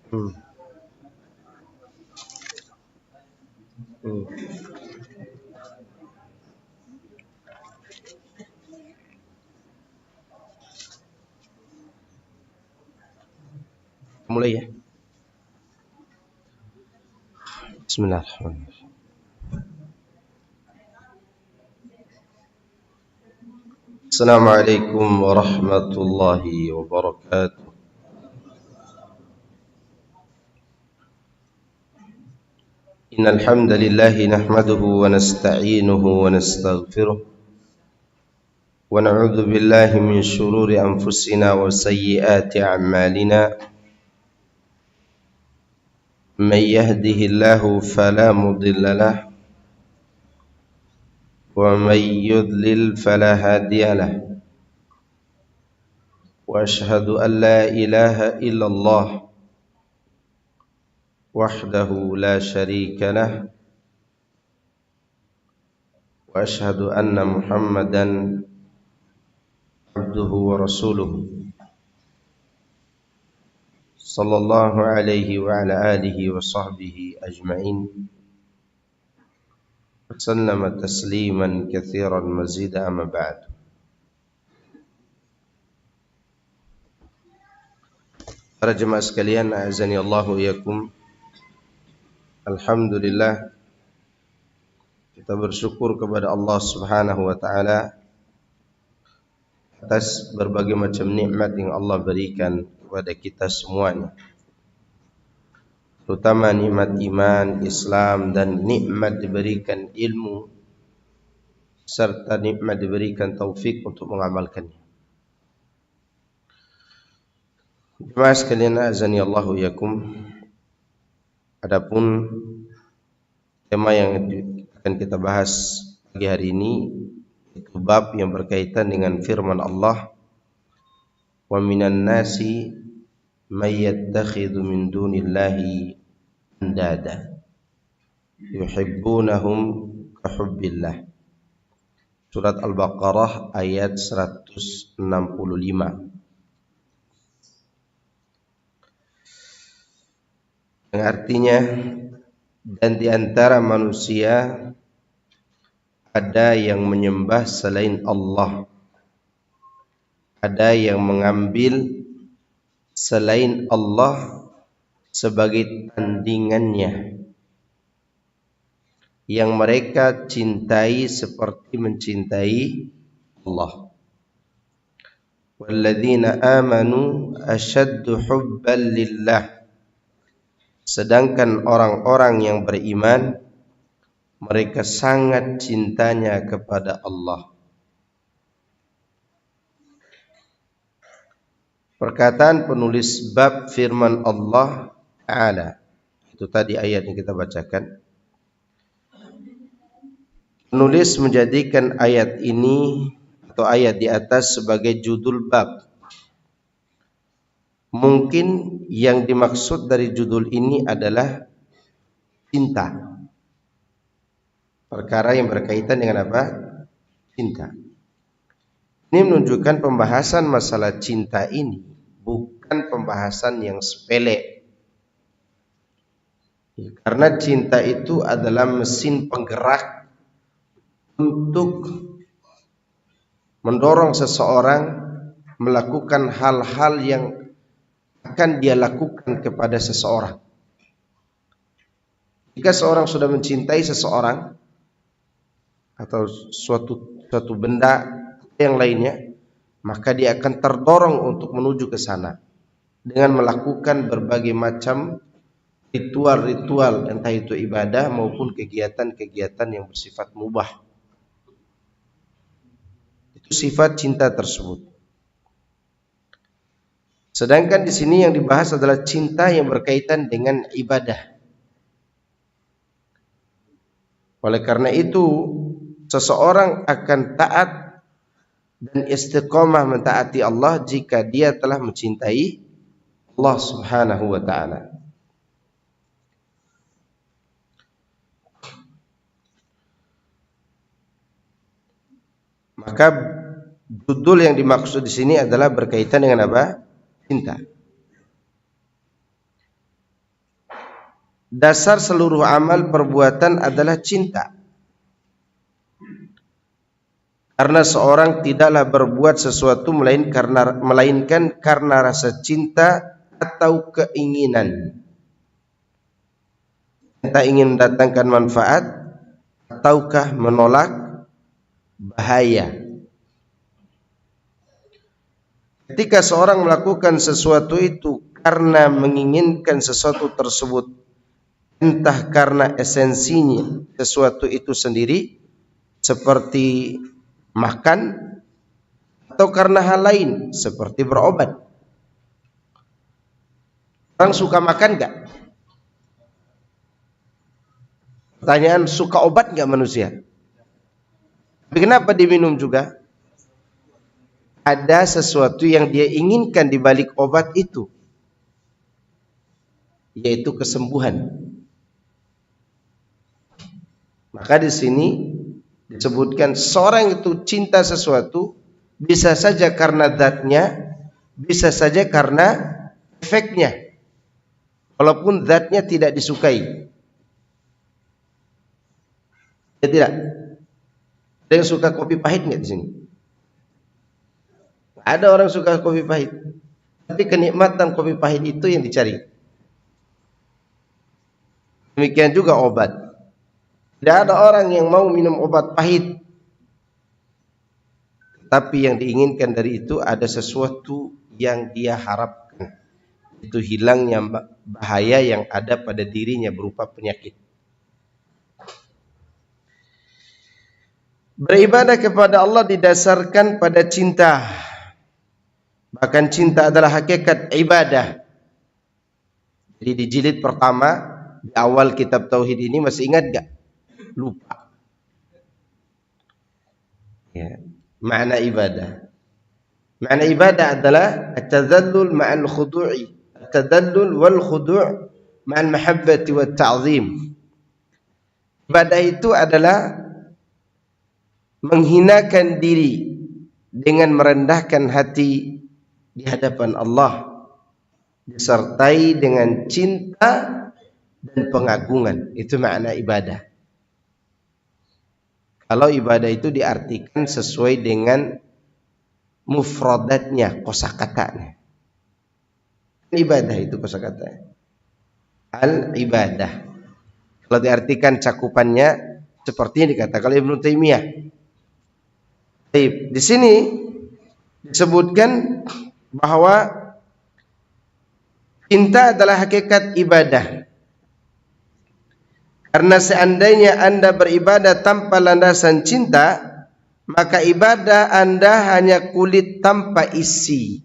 Hmm. Hmm. Mulai ya. Bismillahirrahmanirrahim. Assalamualaikum warahmatullahi wabarakatuh. Innal hamdalillah nahmaduhu wa nasta'inuhu wa nastaghfiruh wa na'udzu billahi min shururi anfusina wa sayyiati a'malina. Man yahdihillahu fala mudilla lahu wa man yudlil fala hadiya lahu. Wa ashhadu an la ilaha illallah wahdahu la syarika lah wa ashhadu anna Muhammadan abduhu wa rasuluh sallallahu alaihi wa ala alihi wa sahbihi ajma'in wa sallama tasliman katsiran mazida amma ba'd. Para jemaah sekalian, a'azani Allahu iyakum. Alhamdulillah, kita bersyukur kepada Allah Subhanahu wa taala atas berbagai macam nikmat yang Allah berikan kepada kita semuanya, terutama nikmat iman, Islam, dan nikmat diberikan ilmu serta nikmat diberikan taufik untuk mengamalkannya. Jemaah sekalian, azani Allahu yakum. Adapun tema yang akan kita bahas pagi hari ini itu bab yang berkaitan dengan firman Allah, wa minan nasi may yattakhidhu min dunillahi andada yuhibbunahum ka hubbillah. Surat Al-Baqarah ayat 165. Yang artinya, dan di antara manusia ada yang menyembah selain Allah, ada yang mengambil selain Allah sebagai tandingannya, yang mereka cintai seperti mencintai Allah. Walladzina amanu ashaddu hubban lillah. Sedangkan orang-orang yang beriman, mereka sangat cintanya kepada Allah. Perkataan penulis bab firman Allah Ta'ala, itu tadi ayat yang kita bacakan. Penulis menjadikan ayat ini atau ayat di atas sebagai judul bab. Mungkin yang dimaksud dari judul ini adalah cinta. Perkara yang berkaitan dengan apa? Cinta. Ini menunjukkan pembahasan masalah cinta ini bukan pembahasan yang sepele. Karena cinta itu adalah mesin penggerak untuk mendorong seseorang melakukan hal-hal yang akan dia lakukan kepada seseorang. Jika seorang sudah mencintai seseorang atau suatu benda yang lainnya, maka dia akan terdorong untuk menuju ke sana dengan melakukan berbagai macam ritual-ritual, entah itu ibadah maupun kegiatan-kegiatan yang bersifat mubah. Itu sifat cinta tersebut. Sedangkan di sini yang dibahas adalah cinta yang berkaitan dengan ibadah. Oleh karena itu, seseorang akan taat dan istiqomah mentaati Allah jika dia telah mencintai Allah Subhanahu wa taala. Maka judul yang dimaksud di sini adalah berkaitan dengan apa? Cinta. dasar seluruh amal perbuatan adalah cinta. Karena seorang tidaklah berbuat sesuatu melainkan karena rasa cinta atau keinginan. Entah ingin mendatangkan manfaat ataukah menolak bahaya. Ketika seorang melakukan sesuatu itu karena menginginkan sesuatu tersebut, entah karena esensinya sesuatu itu sendiri seperti makan, atau karena hal lain seperti berobat. Orang suka makan gak? Pertanyaan, suka obat gak manusia? Tapi kenapa diminum juga? Ada sesuatu yang dia inginkan di balik obat itu, yaitu kesembuhan. Maka di sini disebutkan seorang itu cinta sesuatu bisa saja karena zatnya, bisa saja karena efeknya, walaupun zatnya tidak disukai. Ya tidak? Ada yang suka kopi pahit nggak di sini? Ada orang suka kopi pahit, tapi kenikmatan kopi pahit itu yang dicari. Demikian juga obat. Tidak ada orang yang mau minum obat pahit, tapi yang diinginkan dari itu ada sesuatu yang dia harapkan, itu hilangnya bahaya yang ada pada dirinya berupa penyakit. Beribadah kepada Allah didasarkan pada cinta. Bahkan cinta adalah hakikat ibadah. Jadi di jilid pertama, di awal kitab Tauhid ini, masih ingat gak? Lupa. Ya, makna ibadah. Makna ibadah adalah at-tadallul ma'al khudu'i. At-tadallul wal khudu' ma'al mahabbati wa ta'zim. Ibadah itu adalah menghinakan diri dengan merendahkan hati di hadapan Allah, disertai dengan cinta dan pengagungan. Itu makna ibadah. Kalau ibadah itu diartikan sesuai dengan mufradatnya, kosakatanya. Ibadah itu kosakatanya al-ibadah. Kalau diartikan cakupannya seperti yang dikatakan oleh Ibnu Taimiyah. Di sini disebutkan bahwa cinta adalah hakikat ibadah. Karena seandainya Anda beribadah tanpa landasan cinta, maka ibadah Anda hanya kulit tanpa isi.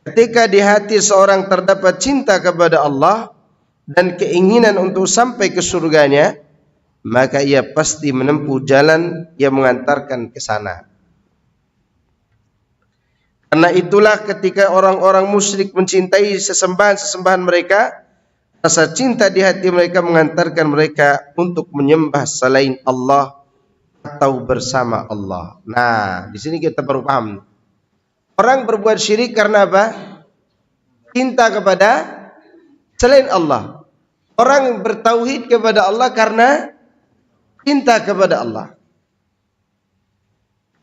Ketika di hati seorang terdapat cinta kepada Allah dan keinginan untuk sampai ke surganya, maka ia pasti menempuh jalan yang mengantarkan ke sana. Karena itulah ketika orang-orang musyrik mencintai sesembahan-sesembahan mereka, rasa cinta di hati mereka mengantarkan mereka untuk menyembah selain Allah atau bersama Allah. Nah, di sini kita baru paham. Orang berbuat syirik karena apa? Cinta kepada selain Allah. Orang bertauhid kepada Allah karena cinta kepada Allah.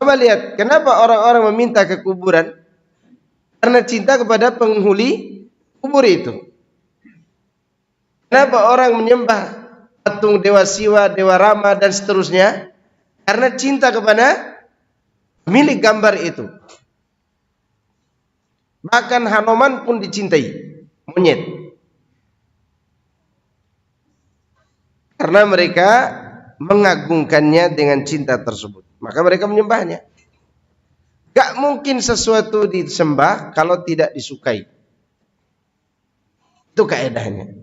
Coba lihat, kenapa orang-orang meminta ke kuburan? Karena cinta kepada penghuni kubur itu. Kenapa orang menyembah patung Dewa Siwa, Dewa Rama dan seterusnya? Karena cinta kepada milik gambar itu. Bahkan Hanuman pun dicintai, monyet. Karena mereka mengagungkannya dengan cinta tersebut, maka mereka menyembahnya. Gak mungkin sesuatu disembah kalau tidak disukai. Itu kaedahnya.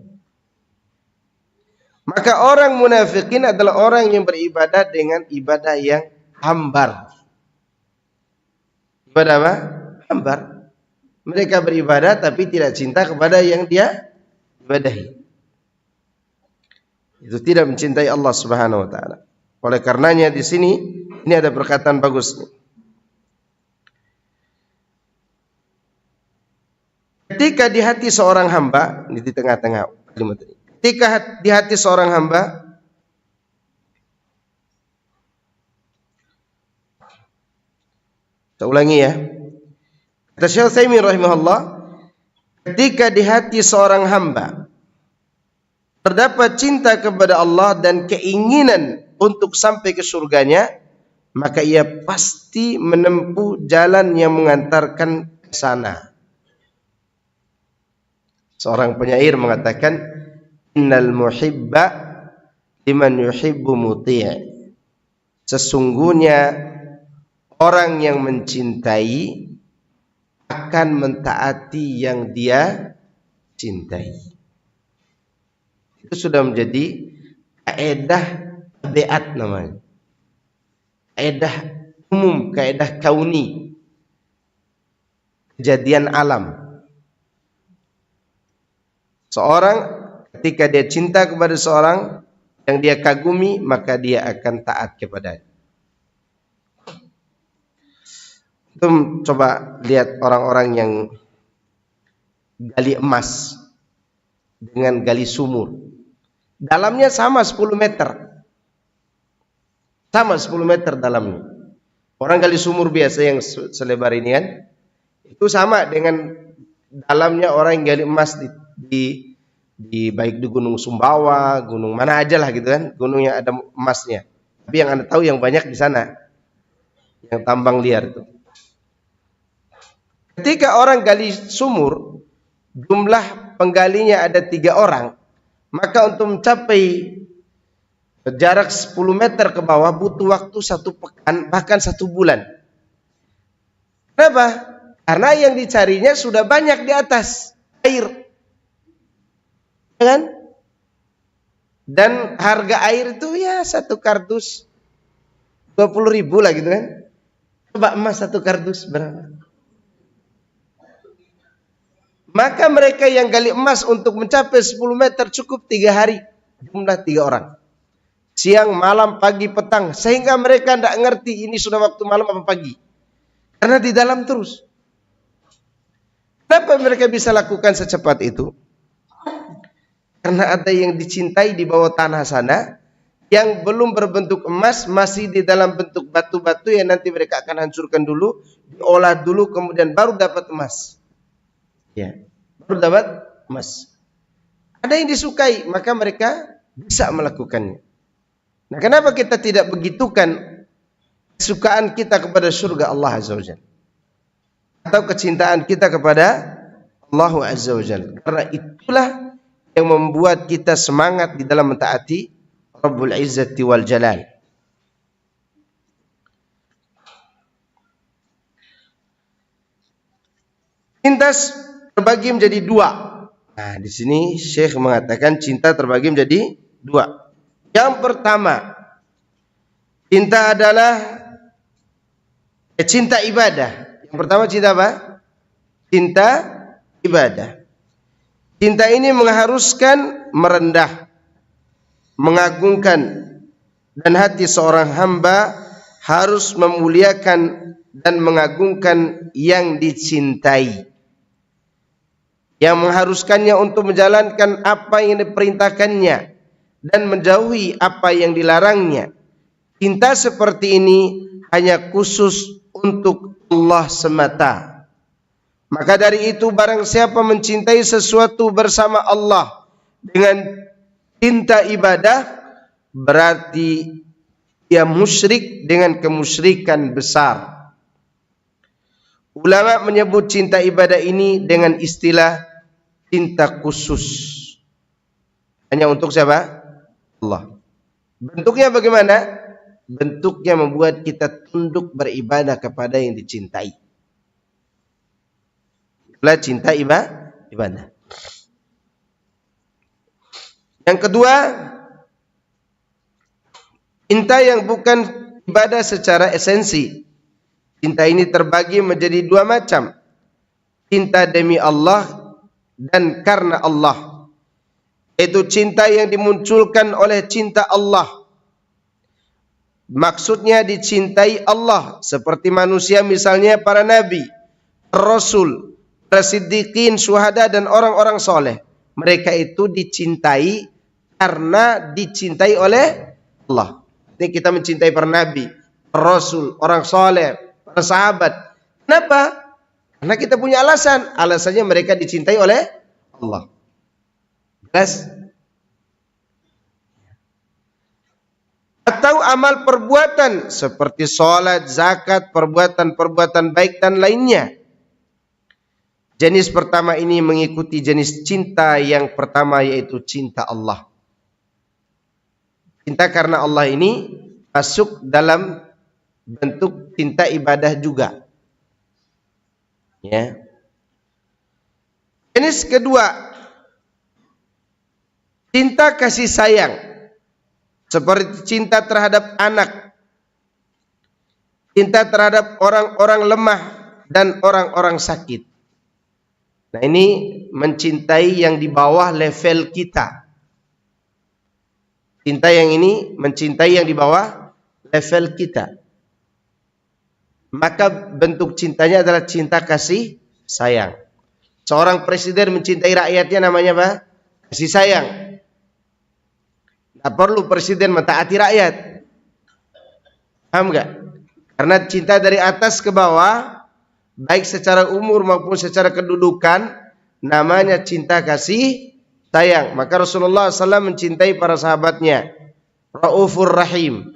Maka orang munafikin adalah orang yang beribadah dengan ibadah yang hambar. Ibadah apa? Hambar. Mereka beribadah tapi tidak cinta kepada yang dia ibadahi. Itu tidak mencintai Allah Subhanahu wa taala. Oleh karenanya di sini ini ada perkataan bagus. Ketika di hati seorang hamba, ini di tengah-tengah kalimat ini. Ketika di hati seorang hamba saya ulangi ya. Kata Syekh Utsaimin rahimahullah, ketika di hati seorang hamba terdapat cinta kepada Allah dan keinginan untuk sampai ke surganya, maka ia pasti menempuh jalan yang mengantarkan ke sana. Seorang penyair mengatakan, innal muhibba liman yuhibbu muti'. Sesungguhnya orang yang mencintai akan mentaati yang dia cintai. Itu sudah menjadi kaidah tabiat namanya. Kaidah umum, kaidah kauni. Kejadian alam. Seorang ketika dia cinta kepada seorang yang dia kagumi, maka dia akan taat kepadanya. Coba lihat orang-orang yang gali emas dengan gali sumur. Dalamnya sama 10 meter. Sama 10 meter dalamnya. Orang gali sumur biasa yang selebar ini kan, itu sama dengan dalamnya orang yang gali emas di baik di Gunung Sumbawa, gunung mana aja lah gitu kan, gunung yang ada emasnya. Tapi yang Anda tahu yang banyak di sana, yang tambang liar itu. Ketika orang gali sumur, jumlah penggalinya ada 3 orang, maka untuk mencapai jarak 10 meter ke bawah butuh waktu 1 pekan, bahkan 1 bulan. Kenapa? Karena yang dicarinya sudah banyak di atas air. Kan? Dan harga air itu ya 1 kardus 20.000 lah gitu kan. Coba emas 1 kardus berapa? Maka mereka yang gali emas untuk mencapai 10 meter cukup 3 hari. Jumlah 3 orang. Siang, malam, pagi, petang. Sehingga mereka tidak ngerti ini sudah waktu malam apa pagi. Karena di dalam terus. Kenapa mereka bisa lakukan secepat itu? Karena ada yang dicintai di bawah tanah sana, yang belum berbentuk emas, masih di dalam bentuk batu-batu yang nanti mereka akan hancurkan dulu, diolah dulu, kemudian baru dapat emas. Ya, baru dapat emas. Ada yang disukai, maka mereka bisa melakukannya. Nah, kenapa kita tidak begitukan kesukaan kita kepada surga Allah Azza wa Jalla? Atau kecintaan kita kepada Allah Azza wa Jalla? Karena itulah yang membuat kita semangat di dalam mentaati Rabbul Izzati wal Jalal. Cinta terbagi menjadi 2. Nah, di sini Syekh mengatakan cinta terbagi menjadi 2. Yang pertama, cinta adalah cinta ibadah. Yang pertama cinta apa? Cinta ibadah. Cinta ini mengharuskan merendah, mengagungkan, dan hati seorang hamba harus memuliakan dan mengagungkan yang dicintai, yang mengharuskannya untuk menjalankan apa yang diperintahkannya dan menjauhi apa yang dilarangnya. Cinta seperti ini hanya khusus untuk Allah semata. Maka dari itu barang siapa mencintai sesuatu bersama Allah dengan cinta ibadah, berarti dia musyrik dengan kemusyrikan besar. Ulama menyebut cinta ibadah ini dengan istilah cinta khusus. Hanya untuk siapa? Allah. Bentuknya bagaimana? Bentuknya membuat kita tunduk beribadah kepada yang dicintai. Itulah cinta ibadah. Yang kedua, cinta yang bukan ibadah secara esensi. Cinta ini terbagi menjadi 2 macam. Cinta demi Allah dan karena Allah. Itu cinta yang dimunculkan oleh cinta Allah. Maksudnya dicintai Allah. Seperti manusia misalnya para nabi, rasul, para siddiqin, syuhada, dan orang-orang soleh. Mereka itu dicintai karena dicintai oleh Allah. Ini kita mencintai para nabi, para rasul, orang soleh, para sahabat. Kenapa? Karena kita punya alasan. Alasannya mereka dicintai oleh Allah. Jelas? Atau amal perbuatan seperti sholat, zakat, perbuatan-perbuatan baik dan lainnya. Jenis pertama ini mengikuti jenis cinta yang pertama, yaitu cinta Allah. Cinta karena Allah ini masuk dalam bentuk cinta ibadah juga. Ya. Jenis kedua, cinta kasih sayang. Seperti cinta terhadap anak, cinta terhadap orang-orang lemah dan orang-orang sakit. Nah, ini mencintai yang di bawah level kita. Cinta yang ini mencintai yang di bawah level kita. Maka bentuk cintanya adalah cinta kasih sayang. Seorang presiden mencintai rakyatnya namanya apa? Kasih sayang. Tak perlu presiden mentaati rakyat. Paham enggak? Karena cinta dari atas ke bawah, baik secara umur maupun secara kedudukan, namanya cinta kasih sayang. Maka Rasulullah SAW mencintai para sahabatnya. Raufur Rahim.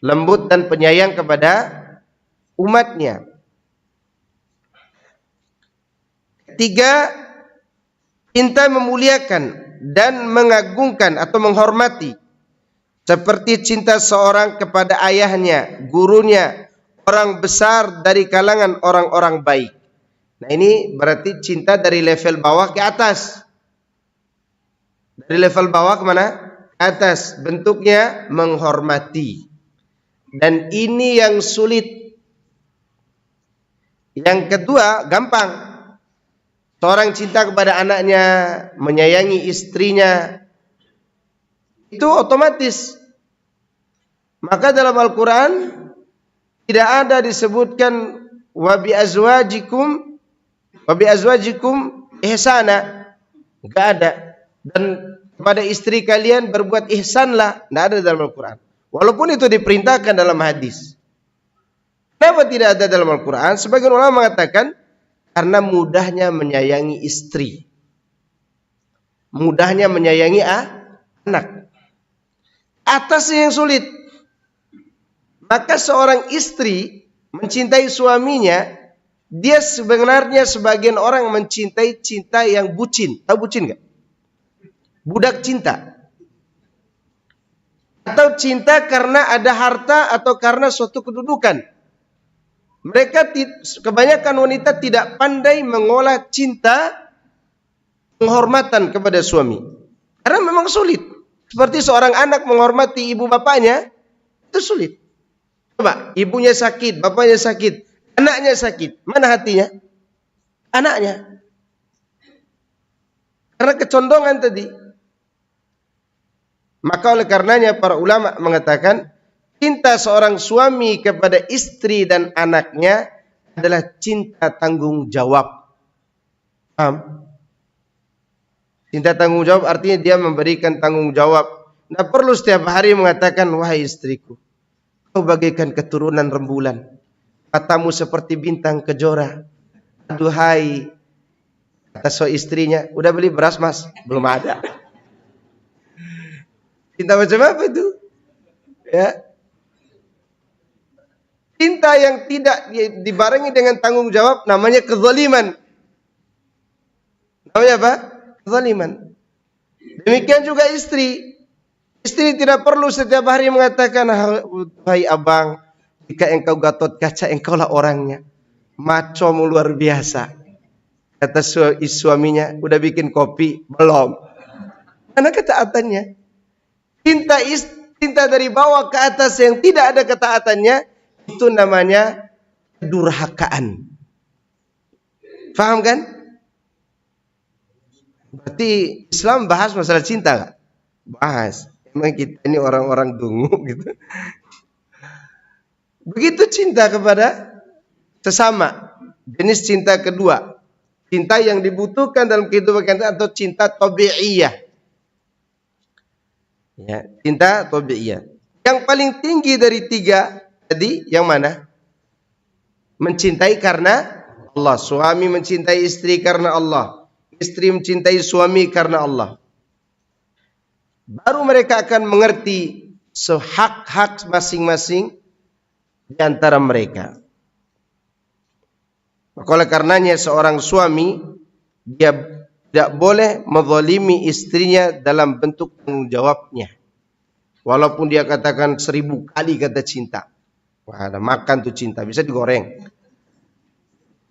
Lembut dan penyayang kepada umatnya. Ketiga, cinta memuliakan dan mengagungkan atau menghormati, seperti cinta seorang kepada ayahnya, gurunya, orang besar dari kalangan orang-orang baik. Nah, ini berarti cinta dari level bawah ke atas. Dari level bawah kemana? Ke atas. Bentuknya menghormati. Dan ini yang sulit. Yang kedua gampang. Seorang cinta kepada anaknya, menyayangi istrinya, itu otomatis. Maka dalam Al-Quran tidak ada disebutkan wa bi azwajikum ihsana. Enggak ada. Dan kepada istri kalian berbuat ihsanlah. Tidak ada dalam Al-Quran. Walaupun itu diperintahkan dalam hadis. Kenapa tidak ada dalam Al-Quran? Sebagian ulama mengatakan karena mudahnya menyayangi istri, mudahnya menyayangi anak. Atasnya yang sulit. Maka seorang istri mencintai suaminya, dia sebenarnya sebagian orang mencintai cinta yang bucin. Tahu bucin enggak? Budak cinta. Atau cinta karena ada harta atau karena suatu kedudukan. Mereka kebanyakan wanita tidak pandai mengolah cinta penghormatan kepada suami. Karena memang sulit. Seperti seorang anak menghormati ibu bapaknya, itu sulit. Coba, ibunya sakit, bapaknya sakit, anaknya sakit. Mana hatinya? Anaknya. Karena kecondongan tadi. Maka oleh karenanya para ulama mengatakan, cinta seorang suami kepada istri dan anaknya adalah cinta tanggung jawab. Paham? Cinta tanggung jawab artinya dia memberikan tanggung jawab. Tidak perlu setiap hari mengatakan, wahai istriku, kau bagaikan keturunan rembulan, matamu seperti bintang kejora. Aduhai, kata so istrinya, udah beli beras mas? Belum ada. Cinta macam apa itu? Ya. Cinta yang tidak dibarengi dengan tanggung jawab namanya kezaliman. Namanya apa? Kezaliman. Demikian juga istri. Istri tidak perlu setiap hari mengatakan, hai abang, jika engkau Gatot Kaca, engkaulah orangnya. Macam luar biasa. Kata suaminya, udah bikin kopi? Belum. Mana ketaatannya? Cinta dari bawah ke atas yang tidak ada ketaatannya, itu namanya kedurhakaan. Faham kan? Berarti Islam bahas masalah cinta gak? Bahas. Emang kita ini orang-orang dungu gitu. Begitu cinta kepada sesama. Jenis cinta kedua, cinta yang dibutuhkan dalam kehidupan kita atau cinta tabi'iyah. Ya, cinta tabi'iyah. Yang paling tinggi dari tiga tadi yang mana? Mencintai karena Allah. Suami mencintai istri karena Allah. Istri mencintai suami karena Allah. Baru mereka akan mengerti hak-hak masing-masing di antara mereka. Oleh karenanya seorang suami dia tidak boleh menzalimi istrinya dalam bentuk tanggung jawabnya. Walaupun dia katakan 1000 kali kata cinta. Wah, ada makan tuh cinta, bisa digoreng.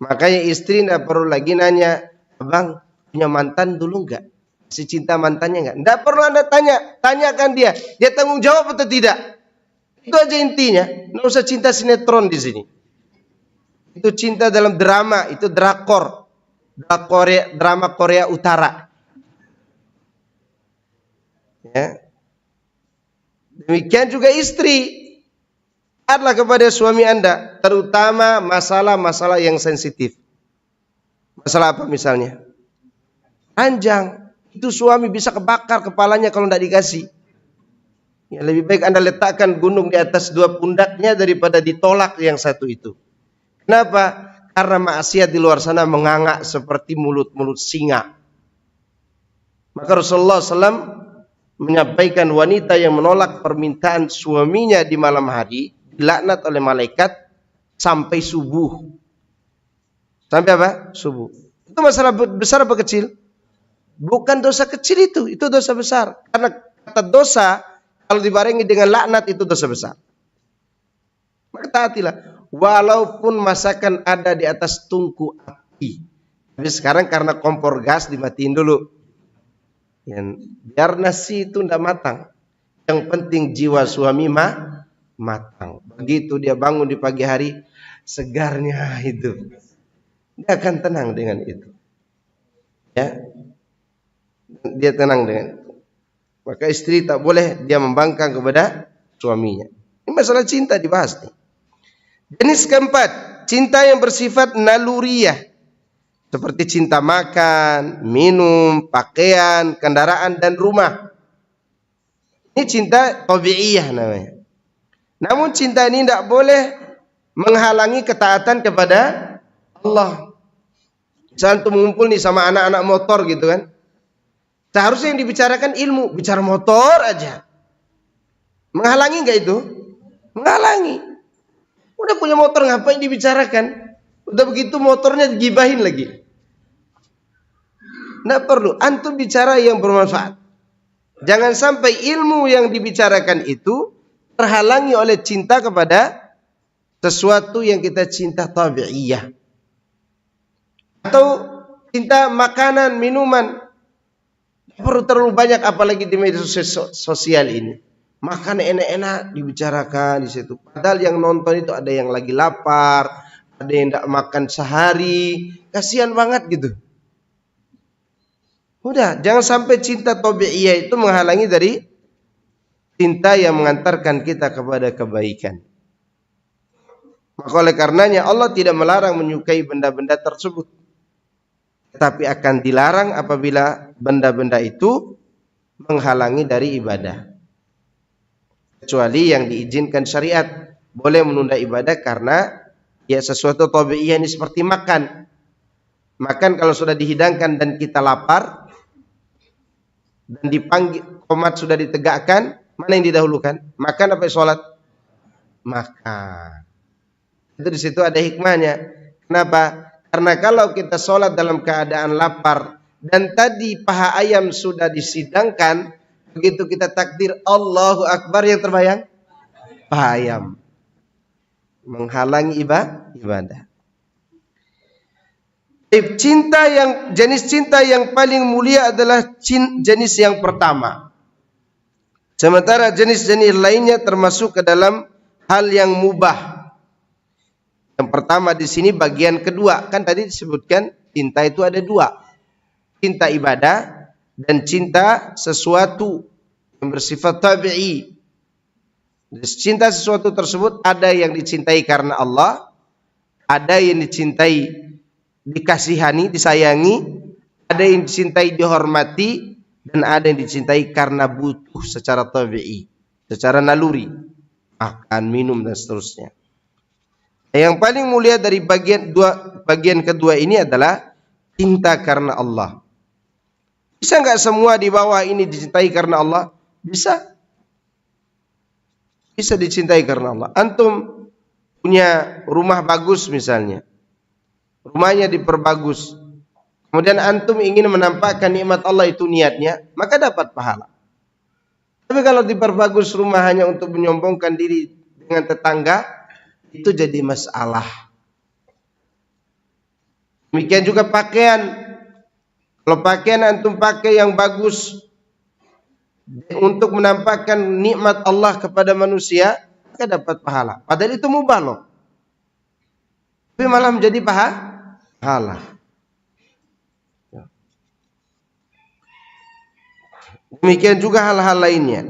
Makanya istri tidak perlu lagi nanya, abang punya mantan dulu enggak? Si cinta mantannya enggak? Tidak perlu Anda tanya, tanyakan dia. Dia tanggung jawab atau tidak? Itu aja intinya. Tidak usah cinta sinetron di sini. Itu cinta dalam drama, itu drakor. Drama Korea Utara. Ya. Demikian juga istri. Taatlah kepada suami Anda, terutama masalah-masalah yang sensitif. Masalah apa misalnya? Ranjang. Itu suami bisa kebakar kepalanya kalau tidak dikasih. Ya, lebih baik Anda letakkan gunung di atas dua pundaknya daripada ditolak yang satu itu. Kenapa? Karena maksiat di luar sana menganga seperti mulut-mulut singa. Maka Rasulullah SAW menyampaikan wanita yang menolak permintaan suaminya di malam hari dilaknat oleh malaikat sampai subuh. Sampai apa? Subuh. Itu masalah besar apa kecil? Bukan dosa kecil itu dosa besar. Karena kata dosa kalau dibarengi dengan laknat itu dosa besar. Maka taatilah. Walaupun masakan ada di atas tungku api. Tapi sekarang karena kompor gas dimatiin dulu. Biar nasi itu tidak matang. Yang penting jiwa suami matang. Begitu dia bangun di pagi hari, segarnya itu. Dia akan tenang dengan itu. Ya. Dia tenang dengan itu. Maka istri tak boleh dia membangkang kepada suaminya. Ini masalah cinta dibahas nih. Jenis keempat, cinta yang bersifat naluriyah. Seperti cinta makan, minum, pakaian, kendaraan, dan rumah. Ini cinta tabi'iyah namanya. Namun cinta ini tidak boleh menghalangi ketaatan kepada Allah. Misalnya untuk mengumpul nih sama anak-anak motor gitu kan. Seharusnya yang dibicarakan ilmu, bicara motor aja. Menghalangi enggak itu? Menghalangi. Udah punya motor ngapain dibicarakan? Udah begitu motornya digibahin lagi. Nggak perlu. Antum bicara yang bermanfaat. Jangan sampai ilmu yang dibicarakan itu terhalangi oleh cinta kepada sesuatu yang kita cinta tabi'iyah. Atau cinta makanan, minuman. Tidak perlu terlalu banyak apalagi di media sosial ini. Makan enak-enak dibicarakan di situ. Padahal yang nonton itu ada yang lagi lapar, ada yang tidak makan sehari. Kasihan banget gitu. Udah, jangan sampai cinta tabi'iyah itu menghalangi dari cinta yang mengantarkan kita kepada kebaikan. Maka oleh karenanya Allah tidak melarang menyukai benda-benda tersebut. Tetapi akan dilarang apabila benda-benda itu menghalangi dari ibadah. Kecuali yang diizinkan syariat. Boleh menunda ibadah karena ya sesuatu tabi'iyah ini seperti makan. Makan kalau sudah dihidangkan dan kita lapar dan dipanggil qomat sudah ditegakkan, mana yang didahulukan? Makan apa sholat? Makan. Itu di situ ada hikmahnya. Kenapa? Karena kalau kita sholat dalam keadaan lapar dan tadi paha ayam sudah disidangkan, begitu kita takbir Allahu Akbar yang terbayang paha ayam. Menghalangi ibadah. Jenis cinta yang paling mulia adalah jenis yang pertama. Sementara jenis-jenis lainnya termasuk ke dalam hal yang mubah. Yang pertama di sini bagian kedua. Kan tadi disebutkan cinta itu ada dua. Cinta ibadah dan cinta sesuatu yang bersifat tabi'i. Cinta sesuatu tersebut ada yang dicintai karena Allah, ada yang dicintai dikasihani, disayangi, ada yang dicintai, dihormati, dan ada yang dicintai karena butuh secara tabi'i, secara naluri, makan, minum dan seterusnya. Yang paling mulia dari bagian kedua ini adalah cinta karena Allah. Bisa nggak semua di bawah ini dicintai karena Allah? Bisa. Bisa dicintai karena Allah. Antum punya rumah bagus misalnya, rumahnya diperbagus, kemudian antum ingin menampakkan nikmat Allah itu niatnya, maka dapat pahala. Tapi kalau diperbagus rumah hanya untuk menyombongkan diri dengan tetangga, itu jadi masalah. Demikian juga pakaian. Kalau pakaian antum pakai yang bagus untuk menampakkan nikmat Allah kepada manusia, maka dapat pahala. Padahal itu mubah loh. Tapi malah menjadi pahala. Demikian juga hal-hal lainnya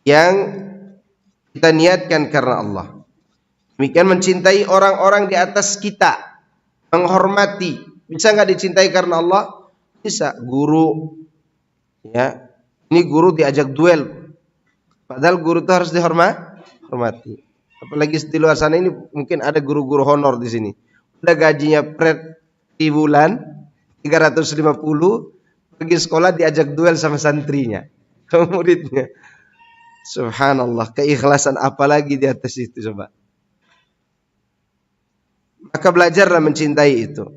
yang kita niatkan karena Allah. Demikian mencintai orang-orang di atas kita, menghormati. Bisa nggak dicintai karena Allah? Bisa. Guru, ya. Ini guru diajak duel, padahal guru itu harus dihormati. Apalagi di luar sana ini mungkin ada guru-guru honor di sini. Udah gajinya di bulan 350, pergi sekolah diajak duel sama santrinya, sama muridnya. Subhanallah, keikhlasan apalagi di atas itu coba. Maka belajarlah mencintai itu.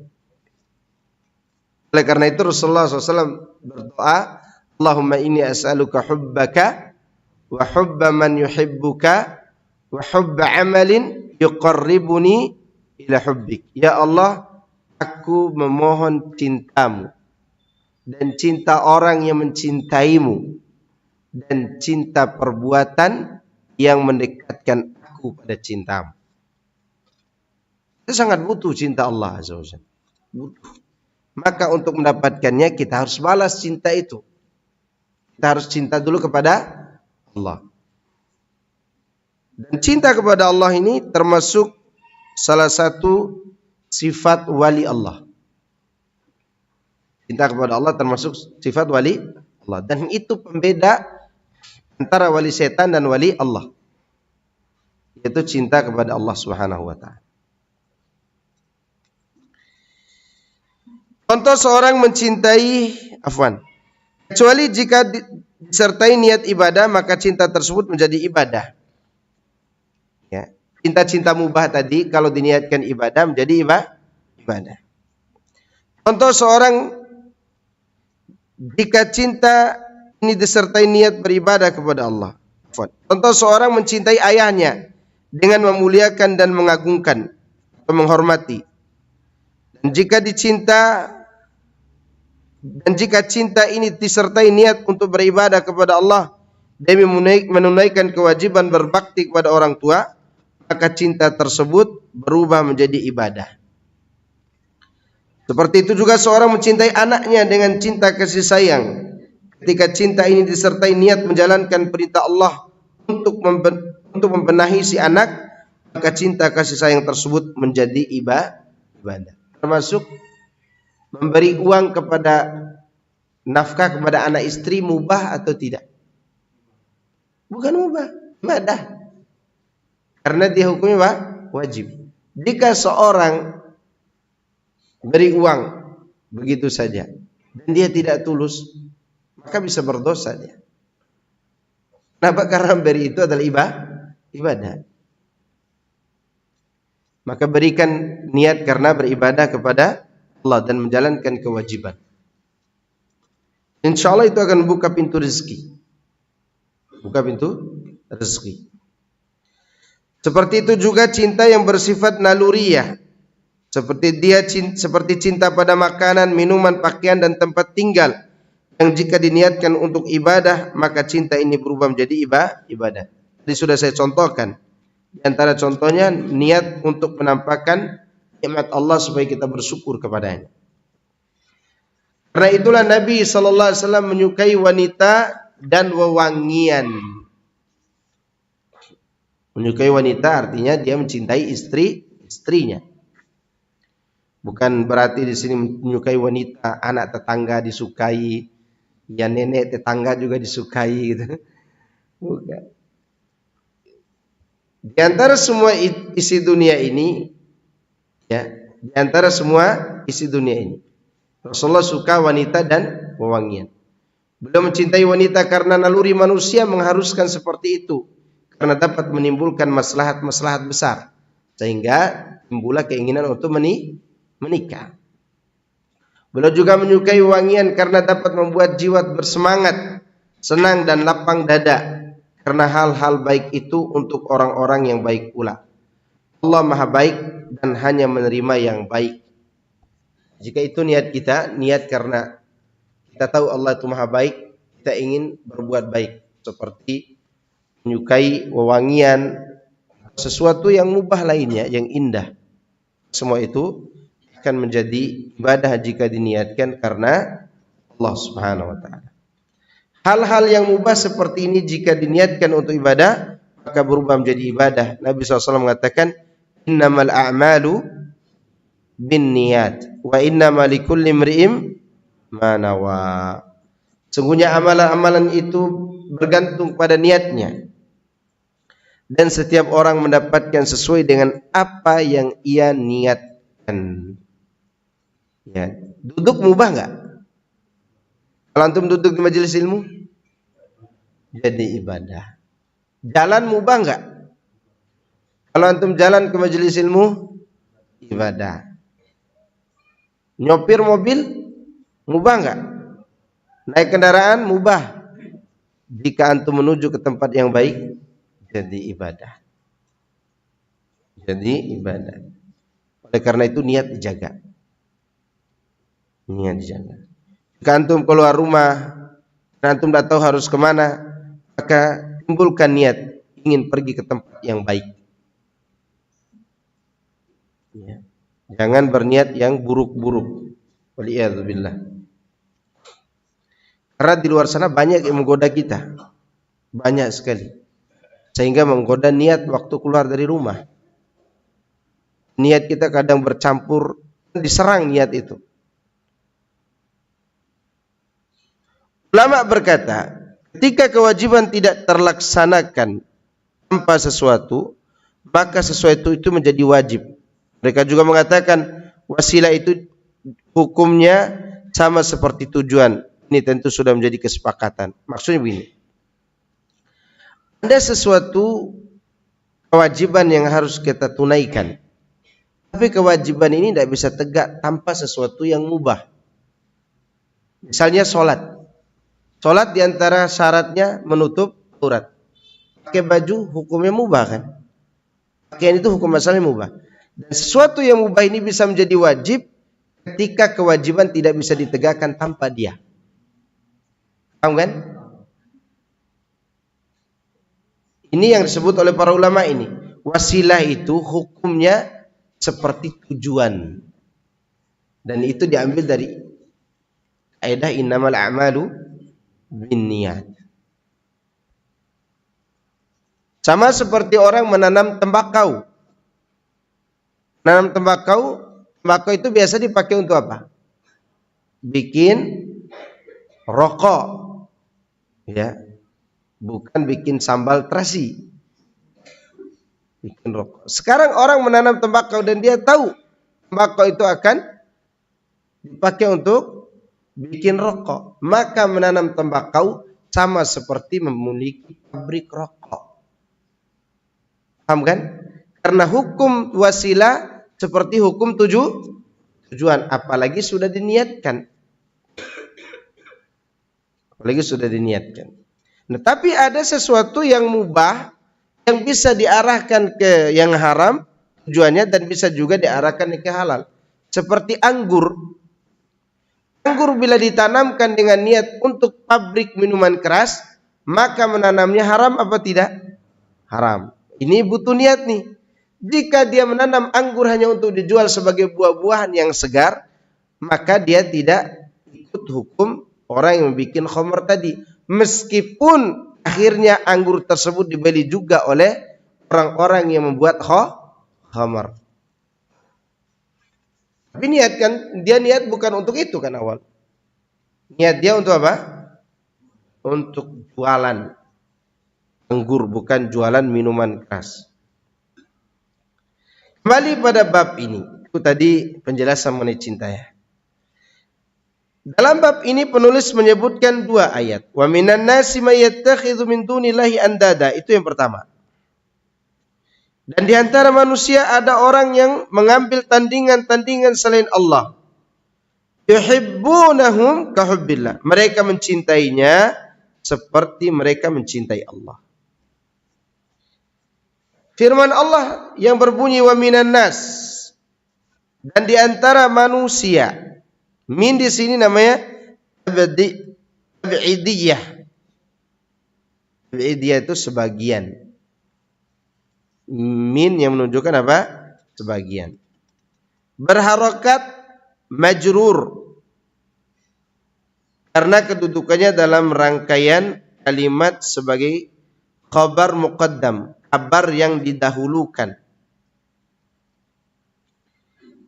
Oleh karena itu Rasulullah SAW berdoa, Allahumma inni as'aluka hubbaka wa hubba man yuhibbuka wa hubba amalin yuqarribuni ila hubbik. Ya Allah, aku memohon cintamu dan cinta orang yang mencintaimu dan cinta perbuatan yang mendekatkan aku pada cintamu. Kita sangat butuh cinta Allah Azza wa Jalla. Butuh. Maka untuk mendapatkannya kita harus balas cinta itu. Kita harus cinta dulu kepada Allah. Dan cinta kepada Allah ini termasuk salah satu sifat wali Allah. Cinta kepada Allah termasuk sifat wali Allah. Dan itu pembeda antara wali setan dan wali Allah. Yaitu cinta kepada Allah Subhanahu wa ta'ala. Contoh seorang mencintai, kecuali jika disertai niat ibadah, maka cinta tersebut menjadi ibadah. Ya. Cinta-cinta mubah tadi kalau diniatkan ibadah menjadi ibadah. Contoh seorang jika cinta ini disertai niat beribadah kepada Allah. Contoh seorang mencintai ayahnya dengan memuliakan dan mengagungkan atau menghormati. Dan jika cinta ini disertai niat untuk beribadah kepada Allah demi menunaikan kewajiban berbakti kepada orang tua, maka cinta tersebut berubah menjadi ibadah. Seperti itu juga seorang mencintai anaknya dengan cinta kasih sayang. Ketika cinta ini disertai niat menjalankan perintah Allah untuk membenahi si anak, maka cinta kasih sayang tersebut menjadi ibadah. Termasuk memberi uang kepada nafkah kepada anak istri mubah atau tidak? Bukan mubah, ibadah. Karena dia hukumnya wajib. Jika seorang beri uang begitu saja dan dia tidak tulus, maka bisa berdosa dia. Kenapa? Karena beri itu adalah ibadah. Maka berikan niat karena beribadah kepada Allah dan menjalankan kewajiban. Insya Allah itu akan buka pintu rezeki. Buka pintu rezeki. Seperti itu juga cinta yang bersifat naluriyah. Seperti cinta pada makanan, minuman, pakaian dan tempat tinggal. Yang jika diniatkan untuk ibadah, maka cinta ini berubah menjadi ibadah. Tadi sudah saya contohkan. Di antara contohnya niat untuk menampakkan nikmat Allah supaya kita bersyukur kepadanya. Karena itulah Nabi SAW menyukai wanita dan wewangian. Menyukai wanita artinya dia mencintai istrinya. Bukan berarti di sini menyukai wanita, anak tetangga disukai, ya nenek tetangga juga disukai gitu. Bukan. Di antara semua isi dunia ini, ya, di antara semua isi dunia ini, Rasulullah suka wanita dan wewangian. Beliau mencintai wanita karena naluri manusia mengharuskan seperti itu, karena dapat menimbulkan maslahat-maslahat besar, sehingga timbullah keinginan untuk menikah. Beliau juga menyukai wangian karena dapat membuat jiwa bersemangat, senang dan lapang dada, karena hal-hal baik itu untuk orang-orang yang baik pula. Allah Maha baik dan hanya menerima yang baik. Jika itu niat kita, niat karena kita tahu Allah itu Maha baik, kita ingin berbuat baik, seperti menyukai wewangian, sesuatu yang mubah lainnya, yang indah. Semua itu akan menjadi ibadah jika diniatkan karena Allah Subhanahu wa taala. Hal-hal yang mubah seperti ini jika diniatkan untuk ibadah, maka berubah menjadi ibadah. Nabi SAW mengatakan, innamal a'malu binniyat wa innamal likulli imri'in ma nawa. Sungguhnya amalan-amalan itu bergantung pada niatnya, dan setiap orang mendapatkan sesuai dengan apa yang ia niatkan. Ya, duduk mubah enggak? Kalau antum duduk di majelis ilmu jadi ibadah. Jalan mubah enggak? Kalau antum jalan ke majelis ilmu ibadah. Nyopir mobil mubah enggak? Naik kendaraan mubah. Jika antum menuju ke tempat yang baik jadi ibadah. Jadi ibadah. Oleh karena itu niat dijaga. Niat dijaga. Jika antum keluar rumah dan antum tidak tahu harus kemana, maka timbulkan niat ingin pergi ke tempat yang baik. Ya. Jangan berniat yang buruk-buruk. Waliyadzubillah. Karena di luar sana banyak yang menggoda kita. Banyak sekali. Sehingga menggoda niat waktu keluar dari rumah. Niat kita kadang bercampur, diserang niat itu. Ulama berkata, ketika kewajiban tidak terlaksanakan tanpa sesuatu, maka sesuatu itu menjadi wajib. Mereka juga mengatakan wasilah itu hukumnya sama seperti tujuan. Ini tentu sudah menjadi kesepakatan. Maksudnya begini. Ada sesuatu kewajiban yang harus kita tunaikan. Tapi kewajiban ini tidak bisa tegak tanpa sesuatu yang mubah. Misalnya sholat. Sholat diantara syaratnya menutup aurat. Pakai baju hukumnya mubah kan? Pakaian itu hukum asalnya mubah. Dan sesuatu yang mubah ini bisa menjadi wajib ketika kewajiban tidak bisa ditegakkan tanpa dia. Paham kan? Ini yang disebut oleh para ulama ini. Wasilah itu hukumnya seperti tujuan. Dan itu diambil dari kaidah innamal a'malu binniyat. Sama seperti orang menanam tembakau. Menanam tembakau itu biasa dipakai untuk apa? Bikin rokok. Ya. Bukan bikin sambal terasi. Bikin rokok. Sekarang orang menanam tembakau dan dia tahu tembakau itu akan dipakai untuk bikin rokok. Maka menanam tembakau sama seperti memiliki pabrik rokok. Paham kan? Karena hukum wasilah seperti hukum tujuan. Apalagi sudah diniatkan. Nah, tapi ada sesuatu yang mubah yang bisa diarahkan ke yang haram tujuannya dan bisa juga diarahkan ke halal. Seperti anggur. Anggur bila ditanamkan dengan niat untuk pabrik minuman keras, maka menanamnya haram apa tidak? Haram. Ini butuh niat nih. Jika dia menanam anggur hanya untuk dijual sebagai buah-buahan yang segar, maka dia tidak ikut hukum orang yang membuat khamr tadi. Meskipun akhirnya anggur tersebut dibeli juga oleh orang-orang yang membuat khamr. Tapi dia niat bukan untuk itu kan awal. Niat dia untuk apa? Untuk jualan anggur, bukan jualan minuman keras. Kembali pada bab ini. Itu tadi penjelasan mengenai cinta ya. Dalam bab ini penulis menyebutkan dua ayat. Wa minan nasi may yattakhidhu min dunillahi andada. Itu yang pertama. Dan di antara manusia ada orang yang mengambil tandingan-tandingan selain Allah. Yuhibbunahum kahubbillah. Mereka mencintainya seperti mereka mencintai Allah. Firman Allah yang berbunyi wa minan nas. Dan di antara manusia. Min di sini namanya tab'idiyah. Tab'idiyah itu sebagian. Min yang menunjukkan apa? Sebagian. Berharokat majrur. Karena kedudukannya dalam rangkaian kalimat sebagai khabar muqaddam. Kabar yang didahulukan.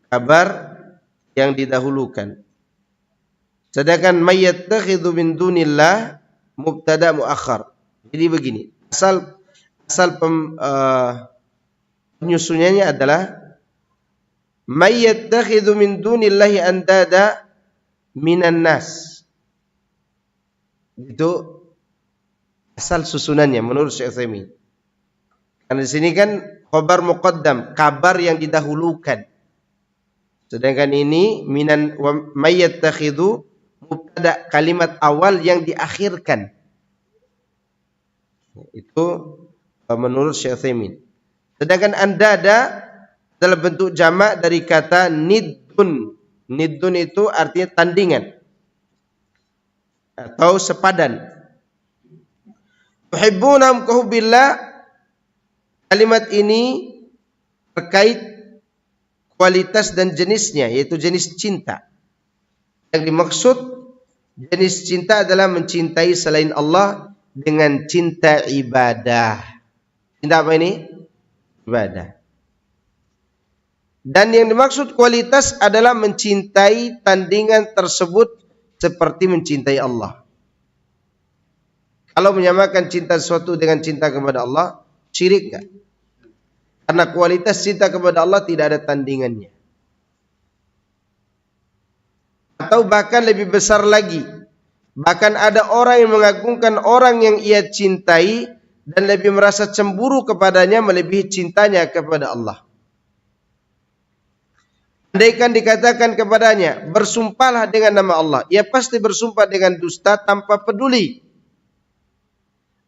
Kabar yang didahulukan. Sedangkan mayyattakhidhu min dunillah mubtada muakhar. Jadi begini, asal penyusunannya adalah mayyattakhidhu min dunillahi andada minan nas. Itu asal susunannya menurut Syekh Utsaimin. Karena di sini kan khabar muqaddam, kabar yang didahulukan. Sedangkan ini minan mayyattakhidhu mubtada, kalimat awal yang diakhirkan. Itu menurut Syekh Utsaimin. Sedangkan andada adalah bentuk jamak dari kata niddun. Niddun itu artinya tandingan atau sepadan. Tuhibbunahum kahubbillah. Kalimat ini terkait kualitas dan jenisnya, yaitu jenis cinta. Yang dimaksud jenis cinta adalah mencintai selain Allah dengan cinta ibadah. Cinta apa ini? Ibadah. Dan yang dimaksud kualitas adalah mencintai tandingan tersebut seperti mencintai Allah. Kalau menyamakan cinta sesuatu dengan cinta kepada Allah, syirik enggak? Karena kualitas cinta kepada Allah tidak ada tandingannya. Atau bahkan lebih besar lagi. Bahkan ada orang yang mengagungkan orang yang ia cintai dan lebih merasa cemburu kepadanya melebihi cintanya kepada Allah. Andaikan dikatakan kepadanya, bersumpahlah dengan nama Allah. Ia pasti bersumpah dengan dusta tanpa peduli.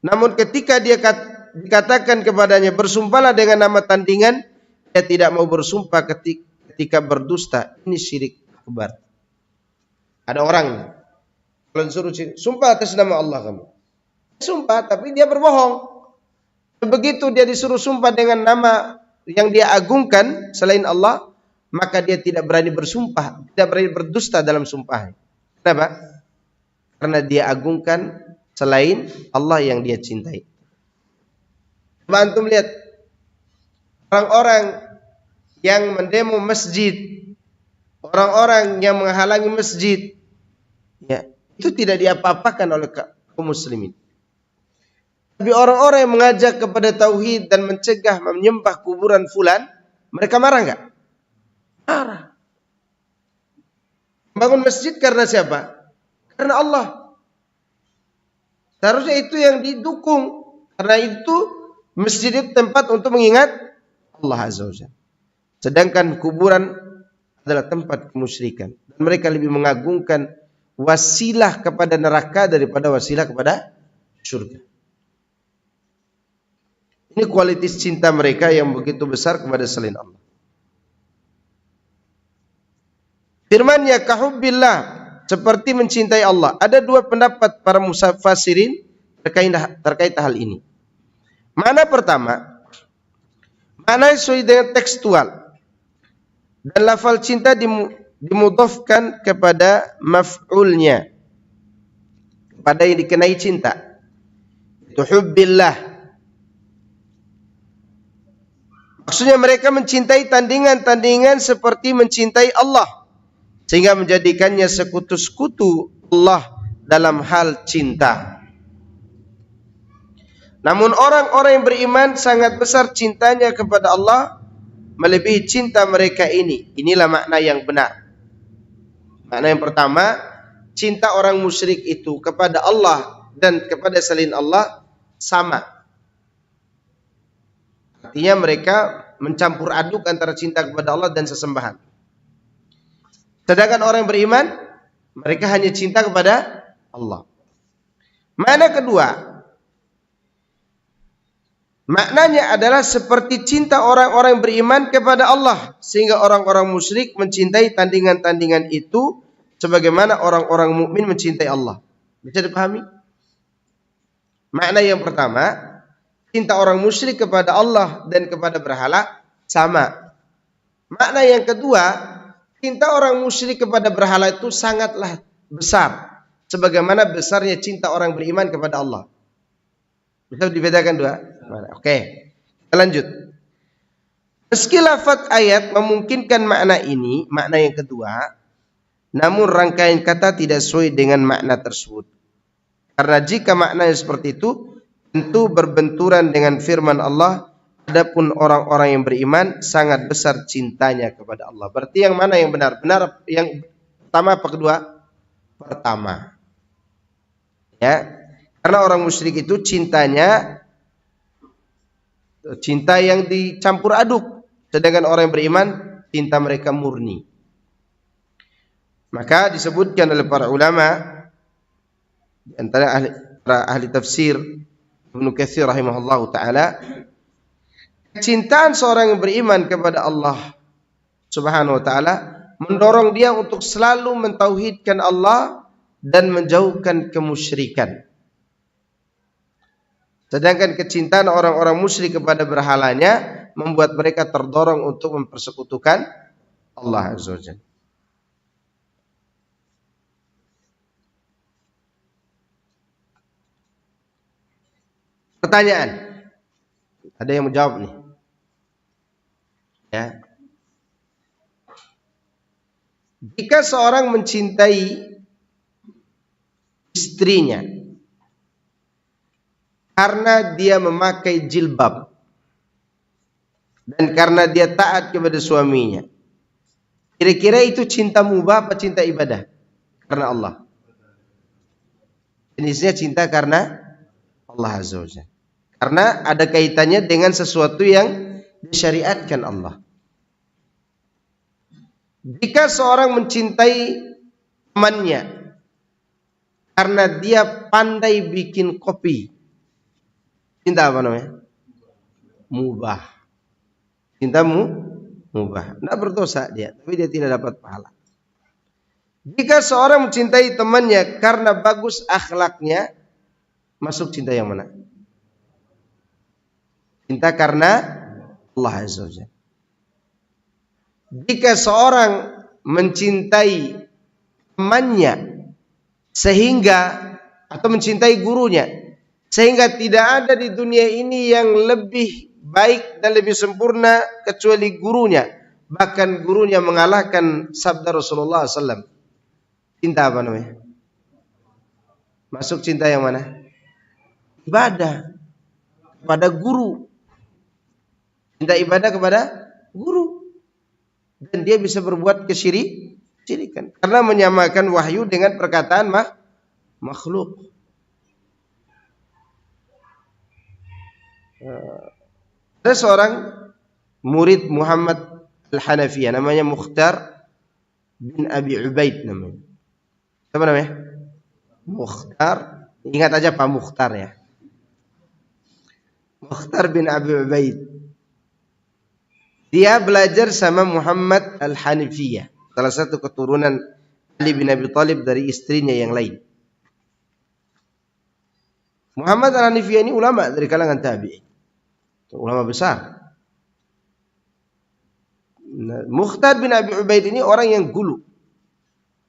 Namun ketika dikatakan kepadanya, bersumpahlah dengan nama tandingan, dia tidak mau bersumpah ketika berdusta. Ini syirik akbar. Ada orang, kalau disuruh sumpah atas nama Allah kamu. Sumpah, tapi dia berbohong. Begitu dia disuruh sumpah dengan nama yang dia agungkan selain Allah, maka dia tidak berani bersumpah, tidak berani berdusta dalam sumpahnya. Kenapa? Karena dia agungkan selain Allah yang dia cintai. Coba antum lihat orang-orang yang mendemo masjid, orang-orang yang menghalangi masjid, ya, itu tidak diapa-apakan oleh kaum muslimin. Tapi orang-orang yang mengajak kepada tauhid dan mencegah menyembah kuburan fulan, mereka marah enggak? Marah. Bangun masjid karena siapa? Karena Allah. Seharusnya itu yang didukung. Karena itu masjid itu tempat untuk mengingat Allah Azza wa Jalla. Sedangkan kuburan adalah tempat kemusyrikan. Dan mereka lebih mengagungkan wasilah kepada neraka daripada wasilah kepada surga. Ini kualitas cinta mereka yang begitu besar kepada selain Allah. Firman-Nya kahubbillah, seperti mencintai Allah. Ada dua pendapat para mufassirin terkait hal ini. Mana pertama? Mana sesuai dengan tekstual. Dan lafal cinta dimudhafkan kepada maf'ulnya. Kepada yang dikenai cinta. Itu hubbillah. Maksudnya mereka mencintai tandingan-tandingan seperti mencintai Allah, sehingga menjadikannya sekutu-sekutu Allah dalam hal cinta. Namun orang-orang yang beriman sangat besar cintanya kepada Allah, melebihi cinta mereka ini. Inilah makna yang benar. Makna yang pertama, cinta orang musyrik itu kepada Allah dan kepada selain Allah sama. Artinya mereka mencampur aduk antara cinta kepada Allah dan sesembahan. Sedangkan orang yang beriman, mereka hanya cinta kepada Allah. Makna kedua, maknanya adalah seperti cinta orang-orang yang beriman kepada Allah, sehingga orang-orang musyrik mencintai tandingan-tandingan itu sebagaimana orang-orang mukmin mencintai Allah. Bisa dipahami? Makna yang pertama, cinta orang musyrik kepada Allah dan kepada berhala sama. Makna yang kedua, cinta orang musyrik kepada berhala itu sangatlah besar, sebagaimana besarnya cinta orang beriman kepada Allah. Bisa dibedakan dua? Oke, kita lanjut. Meski lafaz ayat memungkinkan makna ini, makna yang kedua, namun rangkaian kata tidak sesuai dengan makna tersebut. Karena jika maknanya seperti itu, tentu berbenturan dengan firman Allah, adapun orang-orang yang beriman sangat besar cintanya kepada Allah. Berarti yang mana yang benar? Benar yang pertama apa kedua? Pertama. Ya. Karena orang musyrik itu cintanya cinta yang dicampur aduk, sedangkan orang yang beriman cinta mereka murni. Maka disebutkan oleh para ulama, di antara ahli tafsir Ibnu Katsir rahimahullahu taala, kecintaan seorang yang beriman kepada Allah Subhanahu wa taala mendorong dia untuk selalu mentauhidkan Allah dan menjauhkan kemusyrikan. Sedangkan kecintaan orang-orang musyrik kepada berhalanya membuat mereka terdorong untuk mempersekutukan Allah Azza wa Jalla. Pertanyaan. Ada yang menjawab nih? Ya. Jika seorang mencintai istrinya karena dia memakai jilbab dan karena dia taat kepada suaminya, kira-kira itu cinta mubah apa cinta ibadah? Karena Allah. Jenisnya cinta karena Allah Azza wa Jalla. Karena ada kaitannya dengan sesuatu yang disyariatkan Allah. Jika seorang mencintai temannya karena dia pandai bikin kopi, cinta apa namanya? Mubah. Cintamu mubah. Tidak berdosa dia, tapi dia tidak dapat pahala. Jika seorang mencintai temannya karena bagus akhlaknya, masuk cinta yang mana? Cinta karena Allah Azza wa Jalla. Jika seorang mencintai temannya sehingga atau mencintai gurunya sehingga tidak ada di dunia ini yang lebih baik dan lebih sempurna kecuali gurunya, bahkan gurunya mengalahkan sabda Rasulullah SAW, cinta apa namanya? Masuk cinta yang mana? Ibadah kepada guru. Cinta ibadah kepada guru. Dan dia bisa berbuat kesyirikan karena menyamakan wahyu dengan perkataan makhluk. Ada seorang murid Muhammad Al-Hanafiyah namanya Mukhtar bin Abi Ubaid namanya. Apa namanya? Mukhtar. Ingat aja Pak Mukhtar ya. Mukhtar bin Abi Ubaid. Dia belajar sama Muhammad Al-Hanifiyah, salah satu keturunan Ali bin Abi Thalib dari istrinya yang lain. Muhammad Al-Hanifiyah ini ulama dari kalangan tabi'in. Ulama besar. Mukhtar bin Abi Ubaid ini orang yang gulu.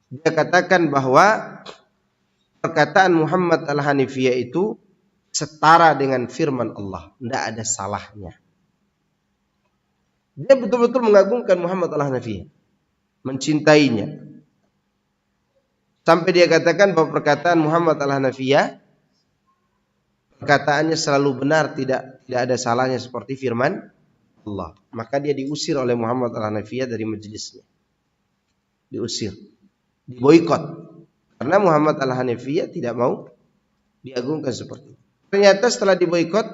Dia katakan bahwa perkataan Muhammad Al-Hanifiyah itu setara dengan firman Allah, tidak ada salahnya. Dia betul-betul mengagungkan Muhammad al-Hanafiyah, mencintainya. Sampai dia katakan bahwa perkataan Muhammad al-Hanafiyah, perkataannya selalu benar, tidak ada salahnya seperti firman Allah. Maka dia diusir oleh Muhammad al-Hanafiyah dari majelisnya. Diusir, diboikot. Karena Muhammad al-Hanafiyah tidak mau diagungkan seperti itu. Ternyata setelah diboikot,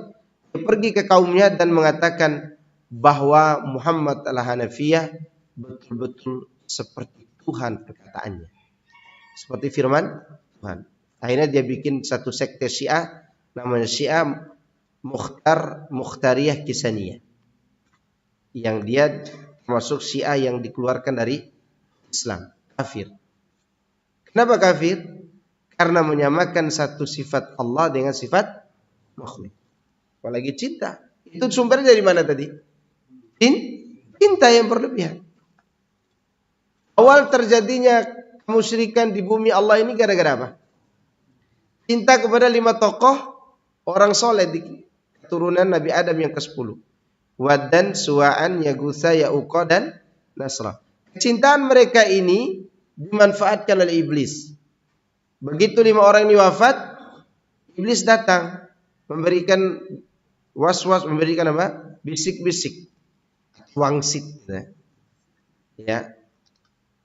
dia pergi ke kaumnya dan mengatakan bahwa Muhammad al-Hanafiyah betul-betul seperti Tuhan perkataannya. Seperti firman Tuhan. Akhirnya dia bikin satu sekte Syiah, namanya Syiah Mukhtariyah Kisaniyah. Yang dia termasuk Syiah yang dikeluarkan dari Islam, kafir. Kenapa kafir? Karena menyamakan satu sifat Allah dengan sifat makhluk. Apalagi cinta. Itu sumbernya dari mana tadi? Cinta yang berlebihan. Awal terjadinya kemusyrikan di bumi Allah ini gara-gara apa? Cinta kepada 5 tokoh orang soleh di keturunan Nabi Adam yang ke-10. Waddan, Suwa'an, Yagusa, Ya'uqa dan Nasra. Kecintaan mereka ini dimanfaatkan oleh iblis. Begitu 5 orang ini wafat, iblis datang memberikan was-was, memberikan apa? Bisik-bisik, wangsit. Ya,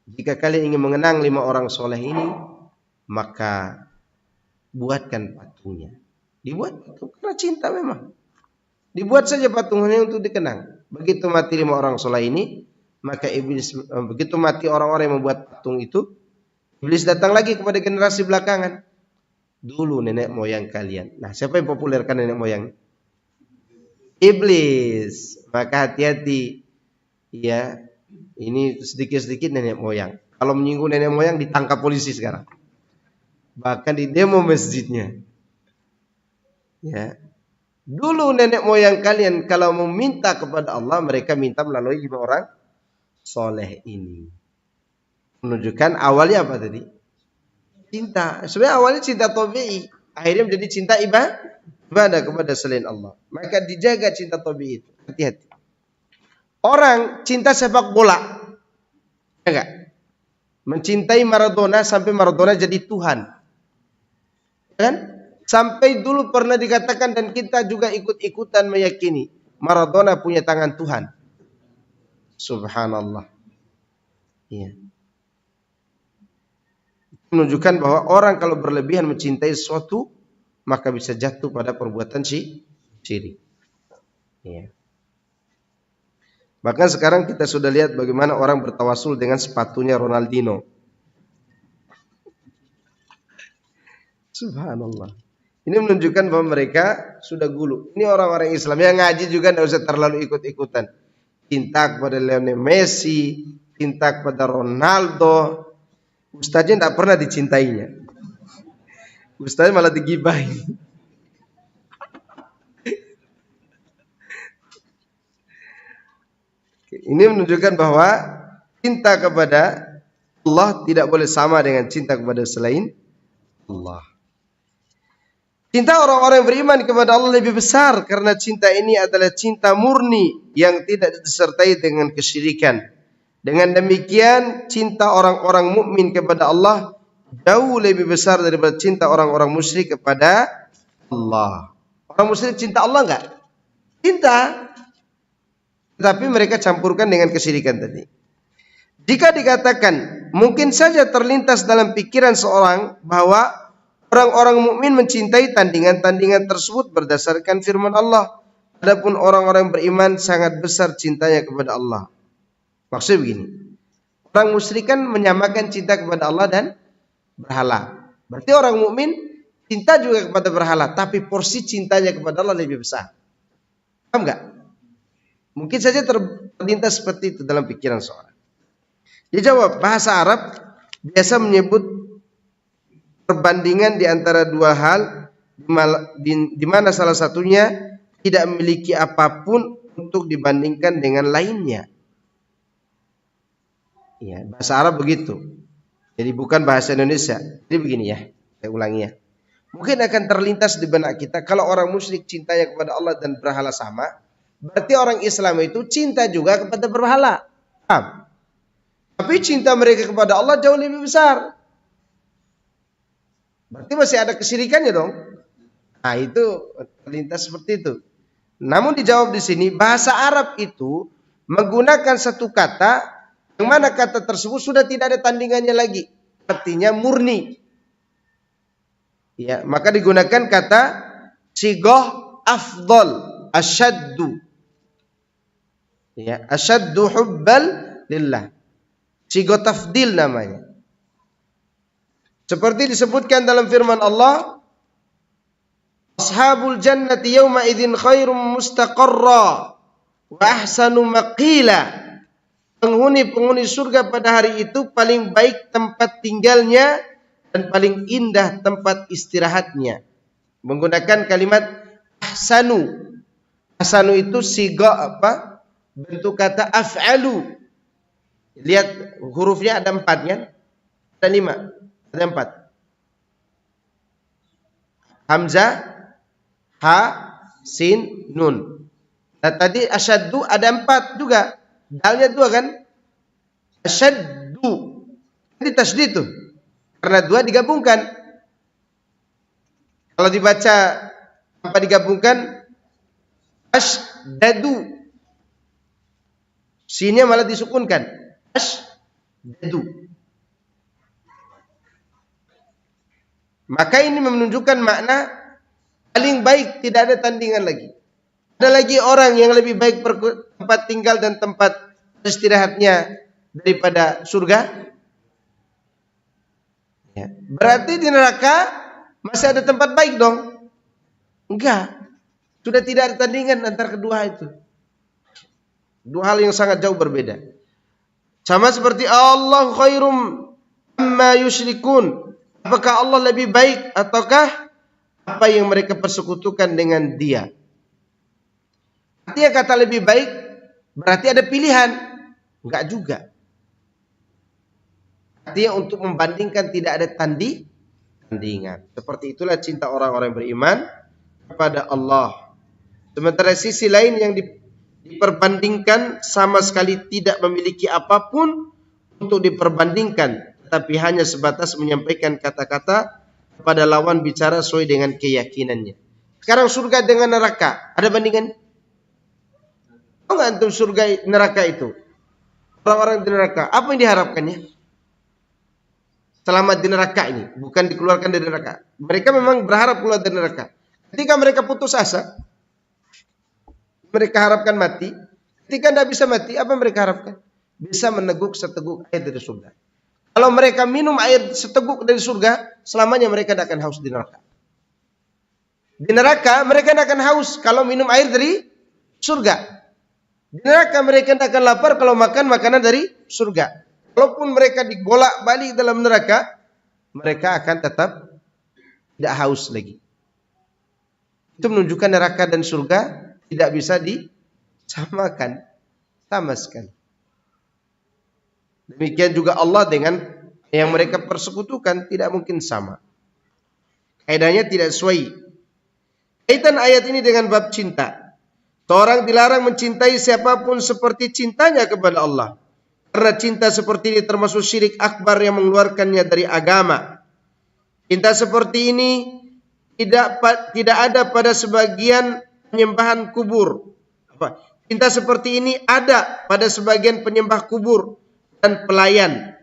jika kalian ingin mengenang 5 orang soleh ini, maka buatkan patungnya. Dibuat patung karena cinta memang. Dibuat saja patungnya untuk dikenang. Begitu mati 5 orang soleh ini, maka iblis, begitu mati orang-orang yang membuat patung itu, iblis datang lagi kepada generasi belakangan. Dulu nenek moyang kalian. Nah, siapa yang populerkan nenek moyang? Iblis. Maka hati-hati. Ya, ini sedikit-sedikit nenek moyang. Kalau menyinggung nenek moyang ditangkap polisi sekarang. Bahkan di demo masjidnya. Ya. Dulu nenek moyang kalian kalau meminta kepada Allah, mereka minta melalui 5 orang soleh ini. Menunjukkan awalnya apa tadi? Cinta. Sebenarnya awalnya cinta tabi'i, akhirnya menjadi cinta ibadah kepada selain Allah. Maka dijaga cinta tabi'i itu. Hati-hati. Orang cinta sepak bola, enggak? Mencintai Maradona sampai Maradona jadi Tuhan. Kan? Sampai dulu pernah dikatakan dan kita juga ikut-ikutan meyakini Maradona punya tangan Tuhan. Subhanallah. Iya. Menunjukkan bahwa orang kalau berlebihan mencintai sesuatu, maka bisa jatuh pada perbuatan syirik. Iya. Bahkan sekarang kita sudah lihat bagaimana orang bertawasul dengan sepatunya Ronaldinho. Subhanallah. Ini menunjukkan bahwa mereka sudah gulu. Ini orang-orang Islam yang ngaji juga tidak usah terlalu ikut-ikutan. Cinta kepada Lionel Messi, cinta kepada Ronaldo. Ustaznya tidak pernah dicintainya. Ustaznya malah digibahin. Ini menunjukkan bahwa cinta kepada Allah tidak boleh sama dengan cinta kepada selain Allah. Cinta orang-orang yang beriman kepada Allah lebih besar karena cinta ini adalah cinta murni yang tidak disertai dengan kesyirikan. Dengan demikian cinta orang-orang mukmin kepada Allah jauh lebih besar daripada cinta orang-orang musyrik kepada Allah. Orang musyrik cinta Allah enggak? Cinta. Tetapi mereka campurkan dengan kesyirikan tadi. Jika dikatakan mungkin saja terlintas dalam pikiran seorang bahwa orang-orang mukmin mencintai tandingan-tandingan tersebut berdasarkan firman Allah. Adapun orang-orang beriman sangat besar cintanya kepada Allah. Maksudnya begini. Orang musyrik kan menyamakan cinta kepada Allah dan berhala. Berarti orang mukmin cinta juga kepada berhala, tapi porsi cintanya kepada Allah lebih besar. Paham enggak? Mungkin saja terlintas seperti itu dalam pikiran seorang. Dia jawab, bahasa Arab biasa menyebut perbandingan di antara dua hal di mana salah satunya tidak memiliki apapun untuk dibandingkan dengan lainnya. Ya, bahasa Arab begitu. Jadi bukan bahasa Indonesia. Jadi begini ya, saya ulangi ya. Mungkin akan terlintas di benak kita kalau orang musyrik cintanya kepada Allah dan berhala sama, berarti orang Islam itu cinta juga kepada berhala. Paham? Tapi cinta mereka kepada Allah jauh lebih besar. Berarti masih ada kesyirikannya dong. Nah, itu terlintas seperti itu. Namun dijawab di sini, bahasa Arab itu menggunakan satu kata yang mana kata tersebut sudah tidak ada tandingannya lagi. Artinya murni. Ya, maka digunakan kata sigoh afdal, asyaddu. Ya, asyaddu hubbal lillah. Sigoh tafdil namanya. Seperti disebutkan dalam firman Allah, ashabul jannati yawma idzin khairum mustaqarra wa ahsanu maqila. Penghuni surga pada hari itu paling baik tempat tinggalnya dan paling indah tempat istirahatnya. Menggunakan kalimat ahsanu. Ahsanu itu siga apa? Bentuk kata af'alu. Lihat hurufnya ada 4 kan? Ada 5. Ada 4. Hamzah, ha, sin, nun. Nah, tadi asyaddu ada 4 juga. Dalnya 2 kan? Asyaddu. Ini tasydid tuh. Karena 2 digabungkan. Kalau dibaca tanpa digabungkan, asydadu. Sinnya malah disukunkan. Asydadu. Maka ini menunjukkan makna paling baik, tidak ada tandingan lagi. Ada lagi orang yang lebih baik tempat tinggal dan tempat istirahatnya daripada surga? Ya. Berarti di neraka masih ada tempat baik dong? Enggak. Sudah tidak ada tandingan antara kedua itu. Dua hal yang sangat jauh berbeda. Sama seperti Allah khairum amma yusyrikun. Apakah Allah lebih baik ataukah apa yang mereka persekutukan dengan Dia? Artinya kata lebih baik berarti ada pilihan. Enggak juga. Artinya untuk membandingkan tidak ada tandingan. Seperti itulah cinta orang-orang beriman kepada Allah. Sementara sisi lain yang diperbandingkan sama sekali tidak memiliki apapun untuk diperbandingkan, tapi hanya sebatas menyampaikan kata-kata kepada lawan bicara sesuai dengan keyakinannya. Sekarang surga dengan neraka, ada bandingan? Oh enggak antum surga neraka itu? Orang-orang di neraka, apa yang diharapkannya? Selamat di neraka ini, bukan dikeluarkan dari neraka. Mereka memang berharap keluar dari neraka. Ketika mereka putus asa, mereka harapkan mati. Ketika tidak bisa mati, apa yang mereka harapkan? Bisa meneguk seteguk air dari surga. Kalau mereka minum air seteguk dari surga, selamanya mereka tidak akan haus di neraka. Di neraka mereka tidak akan haus kalau minum air dari surga. Di neraka mereka tidak akan lapar kalau makan makanan dari surga. Walaupun mereka dibolak-balik dalam neraka, mereka akan tetap tidak haus lagi. Itu menunjukkan neraka dan surga tidak bisa disamakan sama sekali. Demikian juga Allah dengan yang mereka persekutukan tidak mungkin sama. Kaidahnya tidak sesuai. Kaitan ayat ini dengan bab cinta. Seorang dilarang mencintai siapapun seperti cintanya kepada Allah. Karena cinta seperti ini termasuk syirik akbar yang mengeluarkannya dari agama. Cinta seperti ini tidak ada pada sebagian penyembahan kubur. Cinta seperti ini ada pada sebagian penyembah kubur dan pelayan.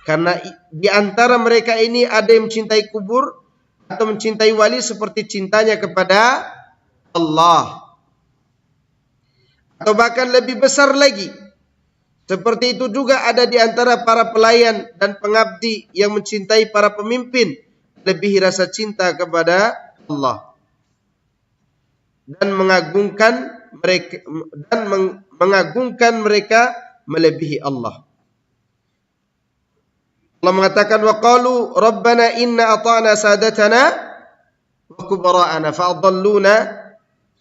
Karena di antara mereka ini ada yang mencintai kubur atau mencintai wali seperti cintanya kepada Allah. Atau bahkan lebih besar lagi. Seperti itu juga ada di antara para pelayan dan pengabdi yang mencintai para pemimpin lebih rasa cinta kepada Allah. Dan mengagungkan mereka melebihi Allah. Allah mengatakan wa qalu rabbana inna ata'na sadatana wa kubara'ana fa'adalluna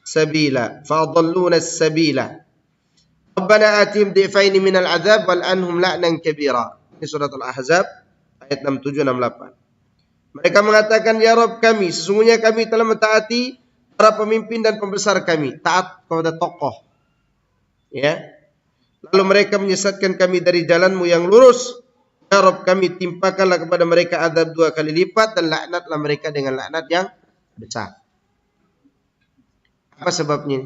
as-sabila. Rabbana atihim dhifaini minal azab wal anhum la'nan kabira. Ini surat Al-Ahzab ayat 67-68. Mereka mengatakan ya Rabb kami, sesungguhnya kami telah mentaati para pemimpin dan pembesar kami, taat kepada tokoh. Ya. Lalu mereka menyesatkan kami dari jalanmu yang lurus. Ya Rabb kami, timpakanlah kepada mereka azab 2 kali lipat dan laknatlah mereka dengan laknat yang besar. Apa sebabnya?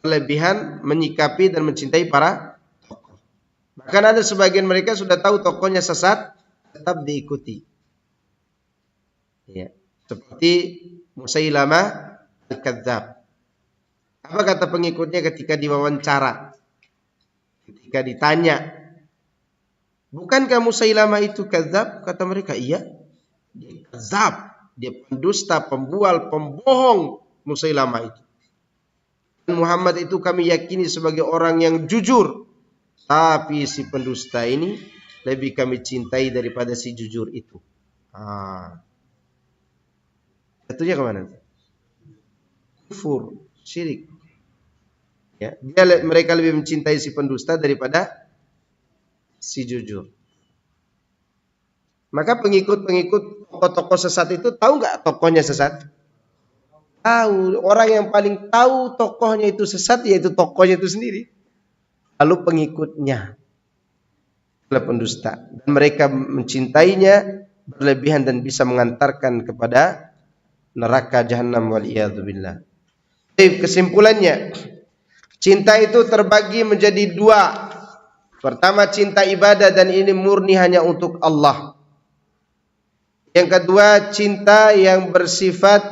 Kelebihan menyikapi dan mencintai para tokoh. Bahkan ada sebagian mereka sudah tahu tokohnya sesat, tetap diikuti. Ya. Seperti Musailamah Al-Kadzab. Apa kata pengikutnya ketika diwawancara? Ketika ditanya, bukankah Musailamah itu kadzab? Kata mereka, iya. Dia kadzab, dia pendusta, pembual, pembohong Musailamah itu. Dan Muhammad itu kami yakini sebagai orang yang jujur. Tapi si pendusta ini lebih kami cintai daripada si jujur itu. Jatuhnya kemana? Kufur, syirik. Ya, mereka lebih mencintai si pendusta daripada si jujur. Maka pengikut-pengikut tokoh-tokoh sesat itu tahu nggak tokohnya sesat? Tahu. Orang yang paling tahu tokohnya itu sesat yaitu tokohnya itu sendiri. Lalu pengikutnya adalah pendusta. Dan mereka mencintainya berlebihan dan bisa mengantarkan kepada neraka jahanam waliyadzubillah. Kesimpulannya, cinta itu terbagi menjadi 2. Pertama cinta ibadah dan ini murni hanya untuk Allah. Yang kedua cinta yang bersifat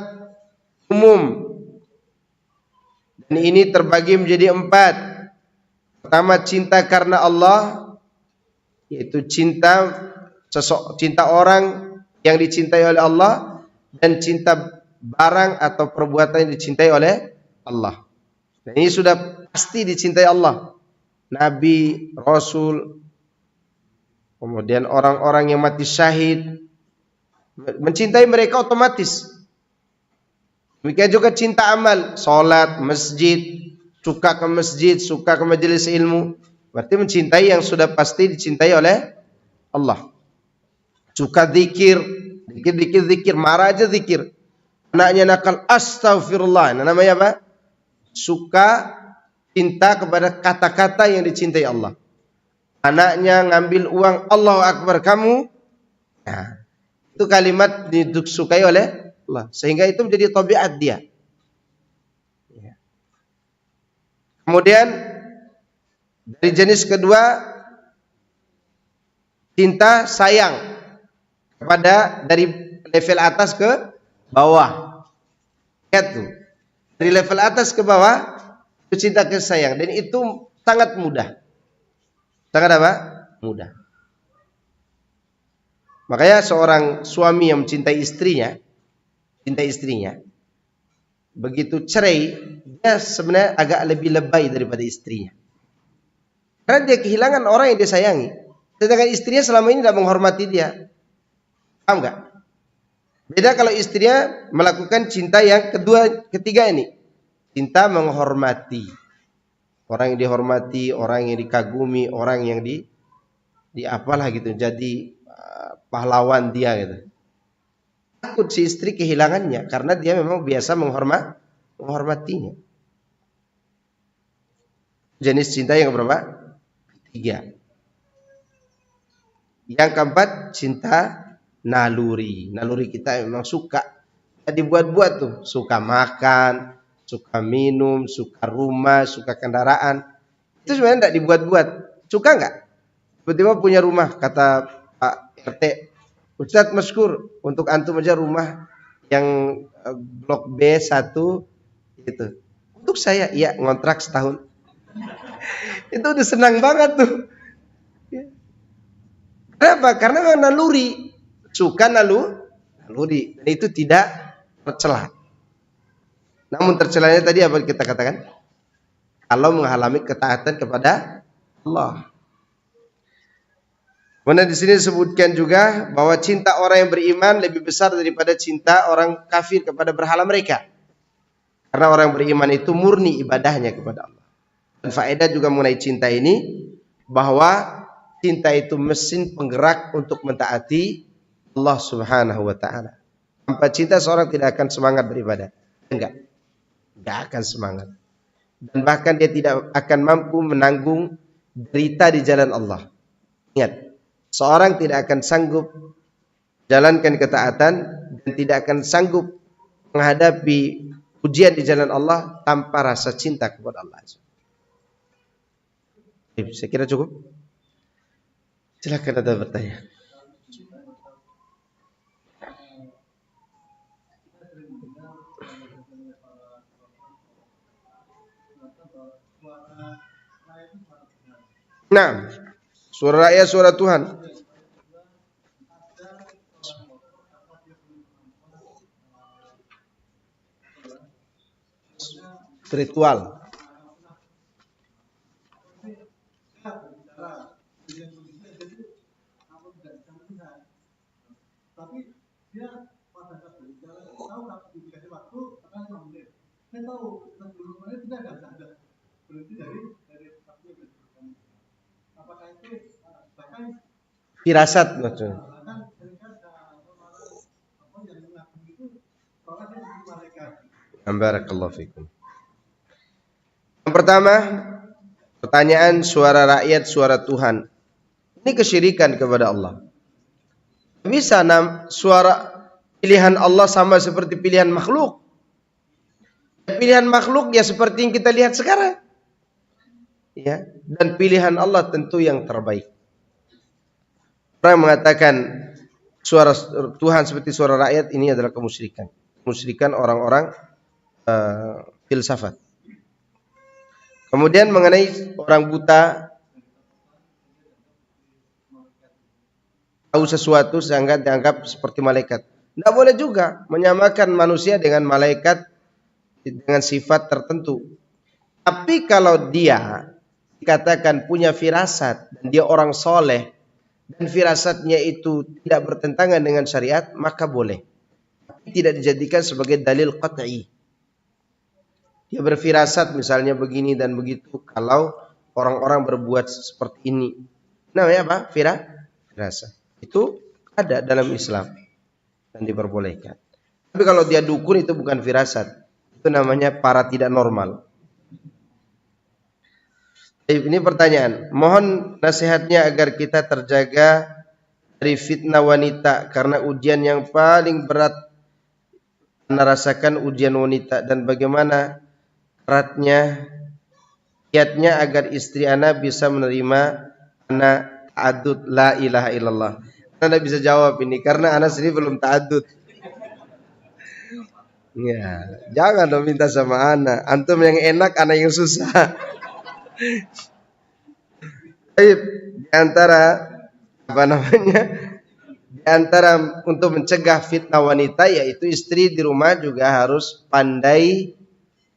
umum. Dan ini terbagi menjadi 4. Pertama cinta karena Allah, yaitu cinta orang yang dicintai oleh Allah, dan cinta barang atau perbuatan yang dicintai oleh Allah. Dan ini sudah pasti dicintai Allah. Nabi, Rasul, kemudian orang-orang yang mati syahid, mencintai mereka otomatis. Demikian juga cinta amal, salat, masjid, suka ke masjid, suka ke majelis ilmu, berarti mencintai yang sudah pasti dicintai oleh Allah. Suka zikir, zikir, marah aja zikir. Anaknya nakal, astagfirullah. Nah, namanya apa? Suka, cinta kepada kata-kata yang dicintai Allah. Anaknya ngambil uang, Allahu Akbar kamu. Nah, itu kalimat disukai oleh Allah. Sehingga itu menjadi tabiat dia. Kemudian dari jenis kedua, cinta sayang kepada dari level atas ke bawah. Lihat tuh. Dari level atas ke bawah itu cinta kasih sayang, dan itu sangat mudah. Sangat apa? Mudah. Makanya seorang suami yang mencintai istrinya, begitu cerai, dia sebenarnya agak lebih lebay daripada istrinya. Karena dia kehilangan orang yang dia sayangi. Sedangkan istrinya selama ini tidak menghormati dia. Paham nggak? Beda kalau istrinya melakukan cinta yang ketiga ini. Cinta menghormati. Orang yang dihormati, orang yang dikagumi, orang yang di apalah gitu. Jadi pahlawan dia gitu. Takut si istri kehilangannya karena dia memang biasa menghormatinya. Jenis cinta yang berapa? 3. Yang keempat, cinta naluri. Naluri kita memang suka. Dibuat-buat tuh. Suka makan, suka minum, suka rumah, suka kendaraan. Itu sebenarnya tidak dibuat-buat. Suka nggak? Tiba-tiba punya rumah, kata Pak RT, Ustadz Maskur, untuk antum aja rumah yang blok B1 gitu. Untuk saya, iya ngontrak setahun. Itu udah senang banget tuh. Kenapa? Karena memang naluri. Suka naluri. Dan itu tidak tercela. Namun tercelanya tadi apa kita katakan? Kalau menghalangi ketaatan kepada Allah. Kemudian di sini disebutkan juga bahwa cinta orang yang beriman lebih besar daripada cinta orang kafir kepada berhala mereka. Karena orang yang beriman itu murni ibadahnya kepada Allah. Dan faedah juga mengenai cinta ini, bahwa cinta itu mesin penggerak untuk mentaati Allah Subhanahu wa taala. Tanpa cinta seorang tidak akan semangat beribadah. Enggak akan semangat. dan bahkan dia tidak akan mampu menanggung derita di jalan Allah. Ingat, seorang tidak akan sanggup jalankan ketaatan dan tidak akan sanggup menghadapi ujian di jalan Allah tanpa rasa cinta kepada Allah. Saya kira cukup. Silakan ada bertanya. Nah, suara rakyat, suara Tuhan. Spiritual. Firasat maksudnya. Barakallahu fikum. Yang pertama, pertanyaan suara rakyat, suara Tuhan. Ini kesyirikan kepada Allah. Bisa suara pilihan Allah sama seperti pilihan makhluk. Pilihan makhluk ya seperti yang kita lihat sekarang. Ya, dan pilihan Allah tentu yang terbaik. Orang mengatakan suara Tuhan seperti suara rakyat, ini adalah kemusyrikan. Kemusyrikan orang-orang filsafat. Kemudian mengenai orang buta tahu sesuatu sehingga dianggap seperti malaikat. Tidak boleh juga menyamakan manusia dengan malaikat dengan sifat tertentu. Tapi kalau dia dikatakan punya firasat dan dia orang soleh dan firasatnya itu tidak bertentangan dengan syariat, maka boleh. Tapi tidak dijadikan sebagai dalil qat'i. Dia berfirasat misalnya begini dan begitu kalau orang-orang berbuat seperti ini. Namanya apa? Firasat. Itu ada dalam Islam dan diperbolehkan. Tapi kalau dia dukun itu bukan firasat. Itu namanya para tidak normal. Ini pertanyaan. Mohon nasihatnya agar kita terjaga dari fitnah wanita karena ujian yang paling berat Anda rasakan ujian wanita, dan bagaimana eratnya kiatnya agar istri Anda bisa menerima anak ta'addud la ilaha illallah. Anda bisa jawab ini karena Anda sendiri belum ta'addud. Ya, jangan dong minta sama anak. Antum yang enak, anak yang susah. Baik, di antara di antara untuk mencegah fitnah wanita yaitu istri di rumah juga harus pandai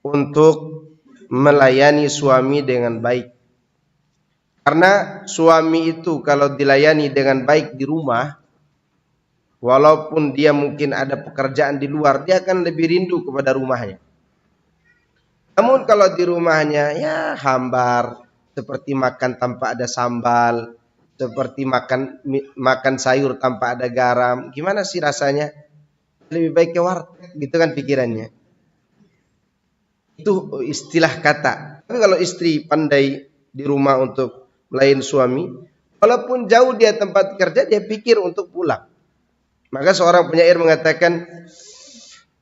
untuk melayani suami dengan baik. Karena suami itu kalau dilayani dengan baik di rumah, walaupun dia mungkin ada pekerjaan di luar, dia akan lebih rindu kepada rumahnya. Namun kalau di rumahnya ya hambar, seperti makan tanpa ada sambal, seperti makan sayur tanpa ada garam, gimana sih rasanya? Lebih baik ke warteg, gitu kan pikirannya. Itu istilah kata. Tapi kalau istri pandai di rumah untuk melayani suami, walaupun jauh dia tempat kerja, dia pikir untuk pulang. Maka seorang penyair mengatakan,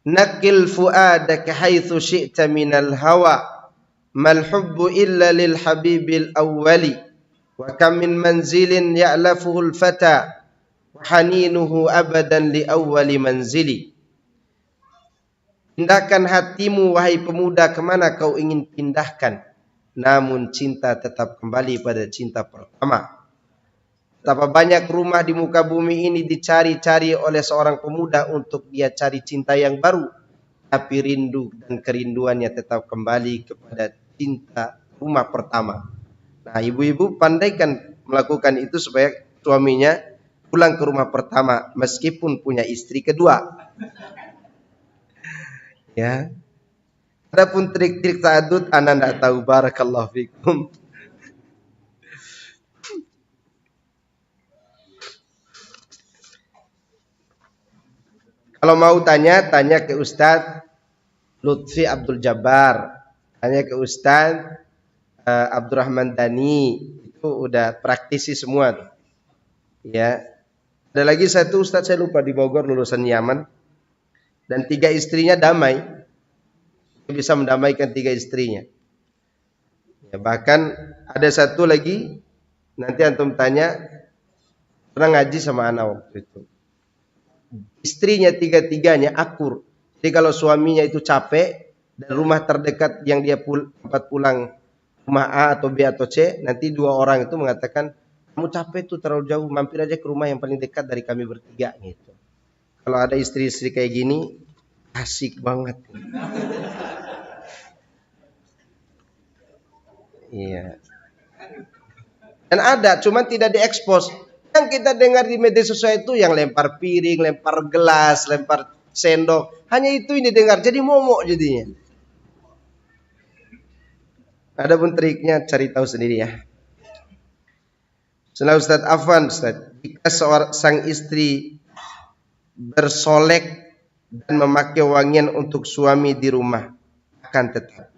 nakil fuadaka haitsu syi'ta minal hawa, mal hubbu illa lil habibil awwali, wa kam min manzilin ya'lafuhu al fata, wa haninuhu abadan li awwali manzili. Pindahkan hatimu wahai pemuda kemana kau ingin pindahkan, namun cinta tetap kembali pada cinta pertama. Betapa banyak rumah di muka bumi ini dicari-cari oleh seorang pemuda untuk dia cari cinta yang baru, tapi rindu dan kerinduannya tetap kembali kepada cinta rumah pertama. Nah, ibu-ibu pandaikan melakukan itu supaya suaminya pulang ke rumah pertama meskipun punya istri kedua. Ya. Adapun trik-trik ta'addud ana enggak tahu, barakallahu fikum. Kalau mau tanya ke Ustadz Lutfi Abdul Jabbar. Hanya ke Ustaz Abdurrahman Dani itu udah praktisi semua tuh. Ya. Ada lagi satu Ustaz saya lupa di Bogor lulusan Yaman dan 3 istrinya damai. Dia bisa mendamaikan 3 istrinya. Ya, bahkan ada satu lagi nanti antum tanya pernah ngaji sama anak waktu itu. Istrinya 3-tiganya akur. Jadi kalau suaminya itu capek dan rumah terdekat yang dia tempat pulang rumah A atau B atau C, nanti 2 orang itu mengatakan kamu capek tuh terlalu jauh, mampir aja ke rumah yang paling dekat dari kami bertiga gitu. Kalau ada istri-istri kayak gini, asik banget. Iya. Dan ada, cuman tidak diekspos. Yang kita dengar di media sosial itu yang lempar piring, lempar gelas, lempar sendok. Hanya itu yang didengar, jadi momok jadinya. Adapun triknya cari tahu sendiri ya. Setelah Ustaz Afwan, Ustaz, jika sang istri bersolek dan memakai wangian untuk suami di rumah, akan tetap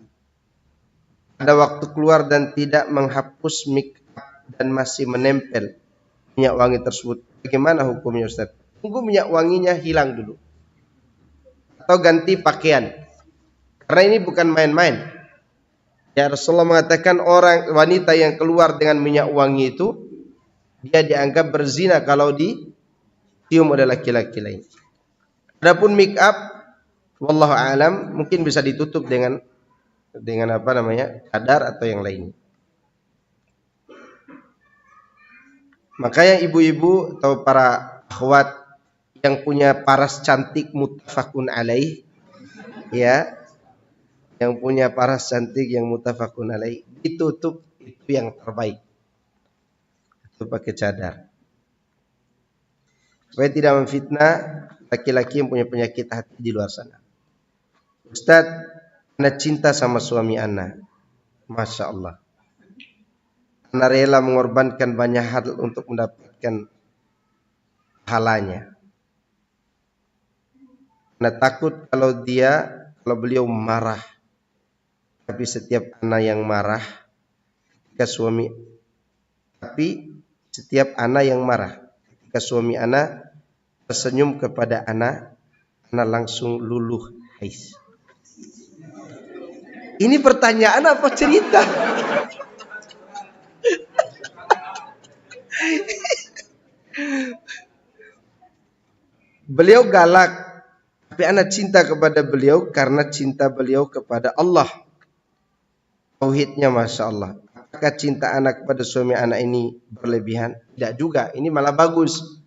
pada waktu keluar dan tidak menghapus make up dan masih menempel minyak wangi tersebut, bagaimana hukumnya Ustaz? Tunggu minyak wanginya hilang dulu atau ganti pakaian, karena ini bukan main-main. Ya, Rasulullah mengatakan orang wanita yang keluar dengan minyak wangi itu dia dianggap berzina kalau dicium oleh laki-laki lain. Adapun make up, wallahu alam, mungkin bisa ditutup dengan apa namanya, cadar atau yang lain. Makanya ibu-ibu atau para akhwat yang punya paras cantik muttafaqun alaih, ya, yang punya paras cantik yang muttafaqun alaih, ditutup, itu yang terbaik. Itu pakai cadar. Supaya tidak memfitnah laki-laki yang punya penyakit hati di luar sana. Ustaz, ana cinta sama suami ana. Masya Allah. Ana rela mengorbankan banyak hal untuk mendapatkan pahalanya. Ana takut kalau beliau marah. Tapi setiap ana yang marah ketika suami ana tersenyum kepada ana langsung luluh hais. Ini pertanyaan apa cerita? Beliau galak, tapi ana cinta kepada beliau karena cinta beliau kepada Allah. Tauhidnya Masya Allah. Apakah cinta anak kepada suami anak ini berlebihan? Tidak juga, ini malah bagus.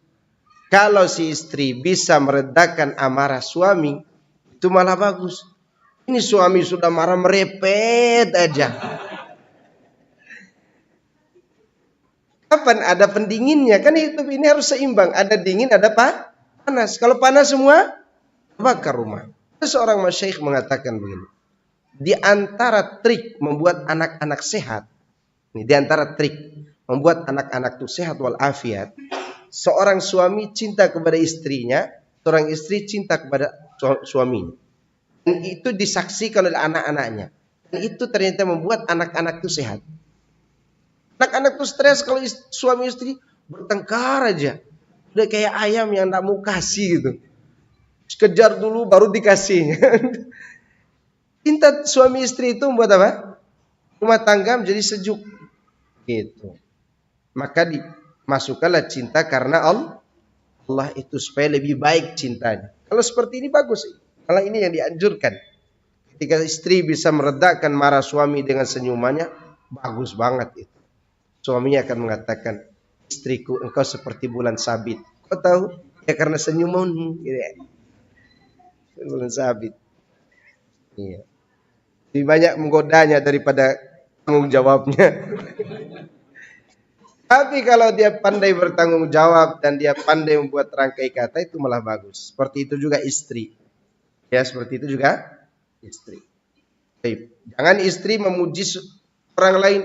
Kalau si istri bisa meredakan amarah suami, itu malah bagus. Ini suami sudah marah merepet aja. Kapan ada pendinginnya? Kan hidup ini harus seimbang. Ada dingin, ada panas. Kalau panas semua, bakar rumah. Ada seorang masyaikh mengatakan begini. Di antara trik membuat anak-anak sehat, di antara trik membuat anak-anak itu sehat walafiat, seorang suami cinta kepada istrinya, seorang istri cinta kepada suaminya. Dan itu disaksikan oleh anak-anaknya. Dan itu ternyata membuat anak-anak itu sehat. Anak-anak itu stres kalau suami istri bertengkar aja. Udah kayak ayam yang gak mau kasih gitu. Kejar dulu baru dikasih. Cinta suami istri itu membuat apa? Rumah tangga menjadi sejuk. Gitu. Maka dimasukkanlah cinta karena Allah itu supaya lebih baik cintanya. Kalau seperti ini bagus. Kalau ini yang dianjurkan. Ketika istri bisa meredakan marah suami dengan senyumannya, bagus banget itu. Suaminya akan mengatakan, istriku engkau seperti bulan sabit. Kau tahu? Ya karena senyumanmu. Gitu. Bulan sabit. Iya. Lebih banyak menggodanya daripada tanggung jawabnya. Tapi kalau dia pandai bertanggung jawab dan dia pandai membuat rangkai kata, itu malah bagus. Seperti itu juga istri. Ya, seperti itu juga istri. Jangan istri memuji orang lain.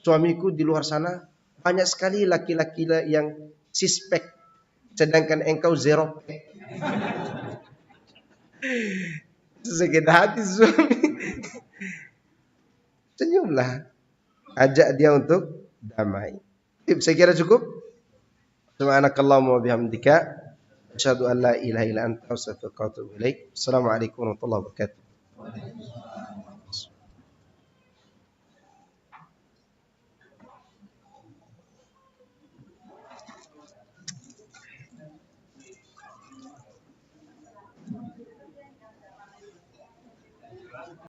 Suamiku di luar sana banyak sekali laki-laki yang sispek, sedangkan engkau zero pack. Sakit hati suami. senyumlah. Ajak dia untuk damai. Saya kira cukup. Subhanakallahumma wa bihamdika asyhadu an la ilaha illa anta astaghfiruka wa atubu ilaik. Assalamualaikum warahmatullahi wabarakatuh.